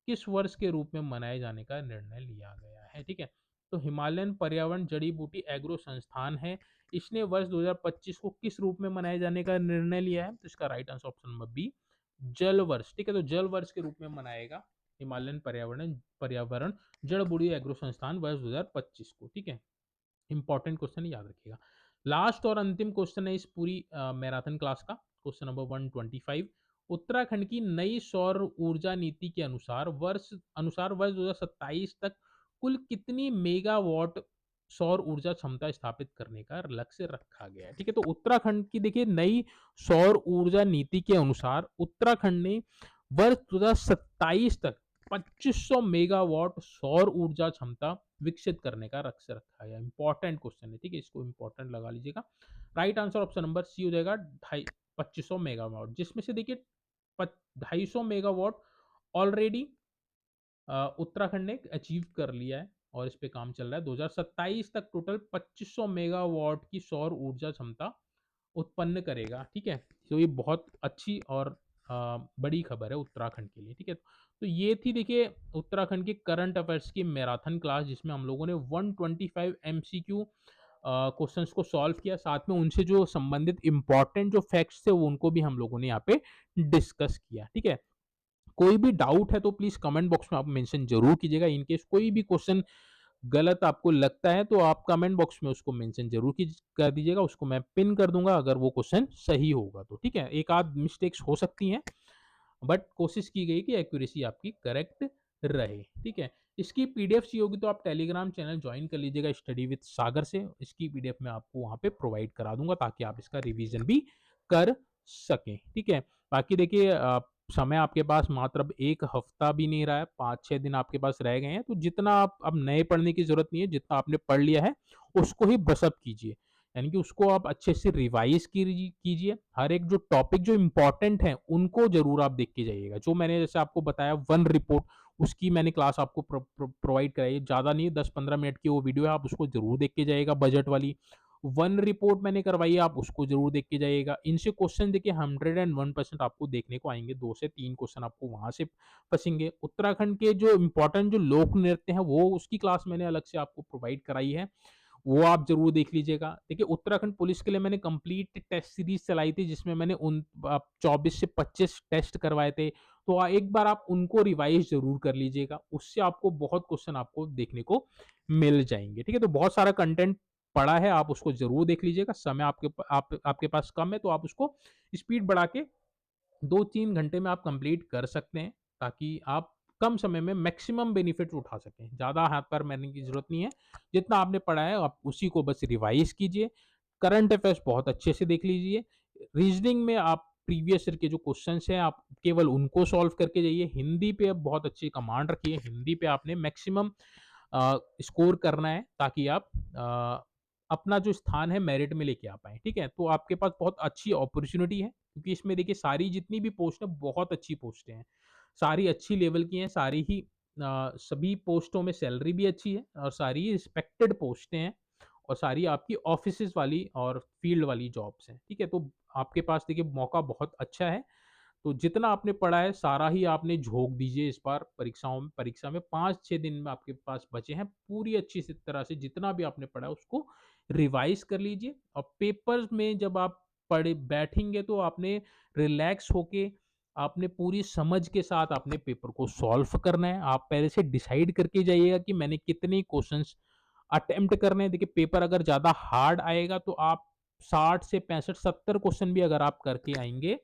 किस वर्ष के रूप में मनाए जाने का निर्णय लिया गया है? ठीक है, तो हिमालयन पर्यावरण जड़ी बूटी एग्रो संस्थान है, इसने वर्ष 2025 को किस रूप में मनाए जाने का निर्णय लिया है? तो इसका right answer option number B, जल वर्ष। ठीक है, तो जल वर्ष के रूप में मनाएगा हिमालयन पर्यावरण पर्यावरण जड़ बूटी एग्रो संस्थान वर्ष 2025 को। ठीक है, इंपॉर्टेंट क्वेश्चन याद रखिएगा। लास्ट और अंतिम क्वेश्चन है इस पूरी मैराथन क्लास का, क्वेश्चन नंबर 125, उत्तराखंड की नई सौर ऊर्जा नीति के अनुसार वर्ष 2027 तक कुल कितनी मेगावाट सौर ऊर्जा क्षमता स्थापित करने का लक्ष्य रखा गया है? ठीक है, तो उत्तराखंड की देखिए नई सौर ऊर्जा नीति के अनुसार उत्तराखंड ने वर्ष 2027 तक 2500 मेगावाट सौर ऊर्जा क्षमता विकसित करने का लक्ष्य रखा है। इंपॉर्टेंट क्वेश्चन है, ठीक है, इसको इंपॉर्टेंट लगा लीजिएगा। Right answer option number C हो जाएगा, 2500 मेगावाट, जिसमें से देखिए 250 मेगावाट ऑलरेडी उत्तराखंड ने अचीव कर लिया है और इस पे काम चल रहा है। 2027 तक टोटल 2500 मेगावाट की सौर ऊर्जा क्षमता उत्पन्न करेगा। ठीक है, तो ये बहुत अच्छी और बड़ी खबर है उत्तराखंड के लिए। ठीक है, तो ये थी देखिए उत्तराखंड की करंट अफेयर्स की मैराथन क्लास, जिसमें हम लोगों ने 125 एमसीक्यू क्वेश्चंस को सॉल्व किया, साथ में उनसे जो संबंधित इंपॉर्टेंट जो फैक्ट्स थे वो उनको भी हम लोगों ने यहाँ पे डिस्कस किया। ठीक है, कोई भी डाउट है तो प्लीज कमेंट बॉक्स में आप मेंशन जरूर कीजिएगा। इनकेस कोई भी क्वेश्चन गलत आपको लगता है तो आप कमेंट बॉक्स में उसको मेंशन जरूर कर दीजिएगा, उसको मैं पिन कर दूंगा अगर वो क्वेश्चन सही होगा तो। ठीक है, एक आध मिस्टेक्स हो सकती हैं, बट कोशिश की गई कि एक्यूरेसी आपकी करेक्ट रहे। ठीक है, इसकी पीडीएफ चाहिए होगी तो आप टेलीग्राम चैनल ज्वाइन कर लीजिएगा स्टडी विद सागर से, इसकी पीडीएफ मैं आपको वहां पे प्रोवाइड करा दूंगा ताकि आप इसका रिवीजन भी कर सकें। ठीक है, बाकी देखिए समय आपके पास मात्र अब एक हफ्ता भी नहीं रहा है, 5-6 दिन आपके पास रह गए हैं, तो जितना आप अब नए पढ़ने की जरूरत नहीं है, जितना आपने पढ़ लिया है उसको ही ब्रशअप कीजिए, यानी कि उसको आप अच्छे से रिवाइज कीजिए। हर एक जो टॉपिक जो इंपॉर्टेंट है उनको जरूर आप देख के जाइएगा। जो मैंने जैसे आपको बताया वन रिपोर्ट, उसकी मैंने क्लास आपको प्रोवाइड कराई, ज़्यादा नहीं 10-15 मिनट की वो वीडियो है, आप उसको जरूर देख के जाइएगा, बजट वाली। वन रिपोर्ट मैंने करवाई है, आप उसको ज़रूर देख के जाइएगा। इनसे क्वेश्चन देखिए 101% आपको देखने को आएँगे, 2 से 3 क्वेश्चन आपको वहाँ से फँसेंगे। उत्तराखंड के जो इम्पोर्टेंट जो लोक नृत्य हैं, वो उसकी क्लास मैंने अलग से आपको प्रोवाइड कराई है। वो आप ज़रूर देख लीजिएगा। देखिए, उत्तराखंड पुलिस के लिए मैंने कंप्लीट टेस्ट सीरीज़ चलाई थी, जिसमें मैंने 24 से 25 टेस्ट करवाए थे। तो एक बार आप उनको रिवाइज़ ज़रूर कर लीजिएगा, उससे आपको बहुत क्वेश्चन आपको देखने को मिल जाएँगे, ठीक है? तो बहुत सारा कंटेंट पड़ा है, आप उसको ज़रूर देख लीजिएगा। समय आपके पास कम है, तो आप उसको स्पीड बढ़ा के 2-3 घंटे में आप कंप्लीट कर सकते हैं, ताकि आप कम समय में मैक्सिमम बेनिफिट उठा सकें। ज़्यादा हाथ पैर मारने की ज़रूरत नहीं है। जितना आपने पढ़ा है आप उसी को बस रिवाइज़ कीजिए। करंट अफेयर्स बहुत अच्छे से देख लीजिए। रीज़निंग में आप प्रीवियस ईयर के जो क्वेश्चन्स हैं आप केवल उनको सॉल्व करके जाइए। हिंदी पे अब बहुत अच्छी कमांड रखी है। हिंदी पे आपने मैक्सिमम स्कोर करना है, ताकि आप अपना जो स्थान है मेरिट में लेके आ पाएँ, ठीक है? तो आपके पास बहुत अच्छी अपॉर्च्युनिटी है, क्योंकि इसमें देखिए सारी जितनी भी पोस्ट है बहुत अच्छी पोस्टें हैं। सारी अच्छी लेवल की हैं, सारी ही सभी पोस्टों में सैलरी भी अच्छी है और सारी रिस्पेक्टेड पोस्टें हैं और सारी आपकी ऑफिसेज़ वाली और फील्ड वाली जॉब्स हैं, ठीक है? तो आपके पास देखिए मौका बहुत अच्छा है। तो जितना आपने पढ़ा है सारा ही आपने झोंक दीजिए इस बार परीक्षा में 5-6 दिन में आपके पास बचे हैं। पूरी अच्छी सी तरह से जितना भी आपने पढ़ा है उसको रिवाइज़ कर लीजिए और पेपर्स में जब आप पढ़े बैठेंगे तो आपने रिलैक्स होके आपने पूरी समझ के साथ आपने पेपर को सॉल्व करना है। आप पहले से डिसाइड करके जाइएगा कि मैंने कितने क्वेश्चंस अटेम्प्ट करने हैं। देखिए पेपर अगर ज़्यादा हार्ड आएगा तो आप 60 से 65, 70 क्वेश्चन भी अगर आप करके आएँगे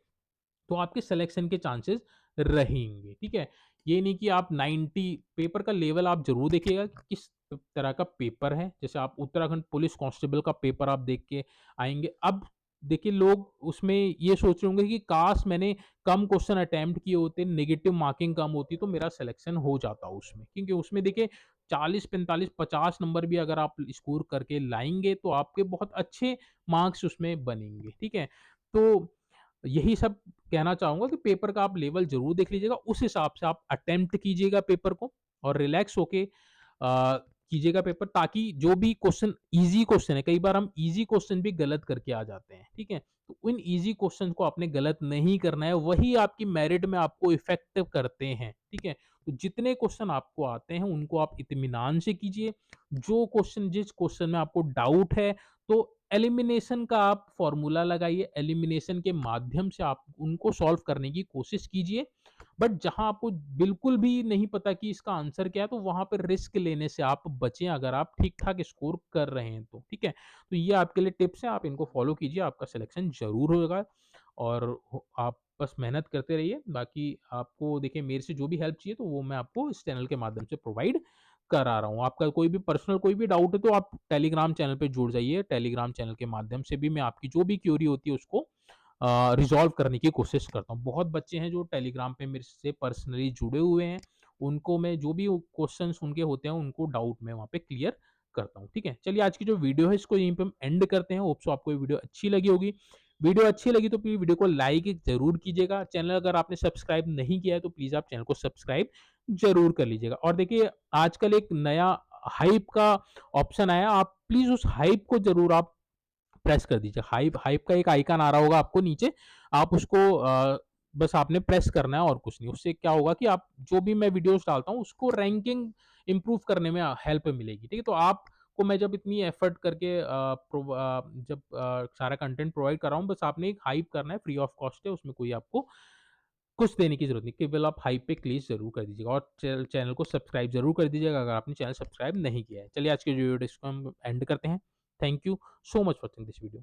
तो आपके सिलेक्शन के चांसेस रहेंगे, ठीक है? ये नहीं कि आप 90 पेपर का लेवल आप ज़रूर देखिएगा कि किस तरह का पेपर है। जैसे आप उत्तराखंड पुलिस कांस्टेबल का पेपर आप देख के आएँगे। अब देखिए लोग उसमें ये सोच रहे होंगे कि काश मैंने कम क्वेश्चन अटेम्प्ट किए होते, नेगेटिव मार्किंग कम होती तो मेरा सिलेक्शन हो जाता उसमें। क्योंकि उसमें देखिए 40, 45, 50 नंबर भी अगर आप स्कोर करके लाएँगे तो आपके बहुत अच्छे मार्क्स उसमें बनेंगे, ठीक है? तो यही सब कहना चाहूँगा कि पेपर का आप लेवल ज़रूर देख लीजिएगा, उस हिसाब से आप अटेम्प्ट कीजिएगा पेपर को और रिलैक्स होके कीजिएगा पेपर, ताकि जो भी क्वेश्चन ईज़ी क्वेश्चन है, कई बार हम ईज़ी क्वेश्चन भी गलत करके आ जाते हैं, ठीक है? तो उन ईज़ी क्वेश्चन को आपने गलत नहीं करना है, वही आपकी मेरिट में आपको इफ़ेक्टिव करते हैं, ठीक है? तो जितने क्वेश्चन आपको आते हैं, उनको आप इत्मीनान से कीजिए। जिस क्वेश्चन में आपको डाउट है, तो एलिमिनेशन का आप फ़ॉर्मूला लगाइए, एलिमिनेशन के माध्यम से आप उनको सॉल्व करने की कोशिश कीजिए। बट जहाँ आपको बिल्कुल भी नहीं पता कि इसका आंसर क्या है, तो वहाँ पे रिस्क लेने से आप बचें, अगर आप ठीक-ठाक स्कोर कर रहे हैं तो, ठीक है? तो ये आपके लिए टिप्स हैं, आप इनको फ़ॉलो कीजिए, आपका सिलेक्शन ज़रूर होगा और आप बस मेहनत करते रहिए। बाकी आपको देखिए मेरे से जो भी हेल्प चाहिए, तो वो मैं आपको इस चैनल के माध्यम से प्रोवाइड करा रहा हूँ। आपका कोई भी पर्सनल कोई भी डाउट है तो आप टेलीग्राम चैनल पे जुड़ जाइए। टेलीग्राम चैनल के माध्यम से भी मैं आपकी जो भी क्वेरी होती है उसको रिज़ॉल्व करने की कोशिश करता हूँ। बहुत बच्चे हैं जो टेलीग्राम पे मेरे से पर्सनली जुड़े हुए हैं। उनको मैं जो भी क्वेश्चन्स उनके होते हैं उनको डाउट मैं वहाँ पे क्लियर करता हूँ। ठीक है? चलिए आज की जो वीडियो है इसको यहीं पे हम एंड करते हैं। होप सो आपको ये वीडियो अच्छी लगी होगी। वीडियो अच्छी लगी तो प्लीज़ वीडियो को लाइक ज़रूर कीजिएगा। चैनल अगर आपने सब्सक्राइब नहीं किया है तो प्लीज़ आप चैनल को सब्सक्राइब ज़रूर कर लीजिएगा। और देखिए आजकल एक नया हाइप का ऑप्शन आया, आप प्लीज़ उस हाइप को ज़रूर आप प्रेस कर दीजिए। हाइप हाइप का एक आइकन आ रहा होगा आपको नीचे, आप उसको बस आपने प्रेस करना है और कुछ नहीं। उससे क्या होगा कि आप जो भी मैं वीडियोज़ डालता हूँ उसको रैंकिंग इम्प्रूव करने में हेल्प मिलेगी, ठीक है? तो आपको मैं जब इतनी एफर्ट करके जब सारा कंटेंट प्रोवाइड कर रहा हूँ, बस आपने एक हाइप करना है, फ्री ऑफ कॉस्ट है, उसमें कोई आपको कुछ देने की ज़रूरत नहीं, केवल आप हाइप पे क्लिक ज़रूर कर दीजिएगा और चैनल को सब्सक्राइब ज़रूर कर दीजिएगा अगर आपने चैनल सब्सक्राइब नहीं किया है। चलिए आज की जो वीडियो इसको हम एंड करते हैं। Thank you so much for watching this video.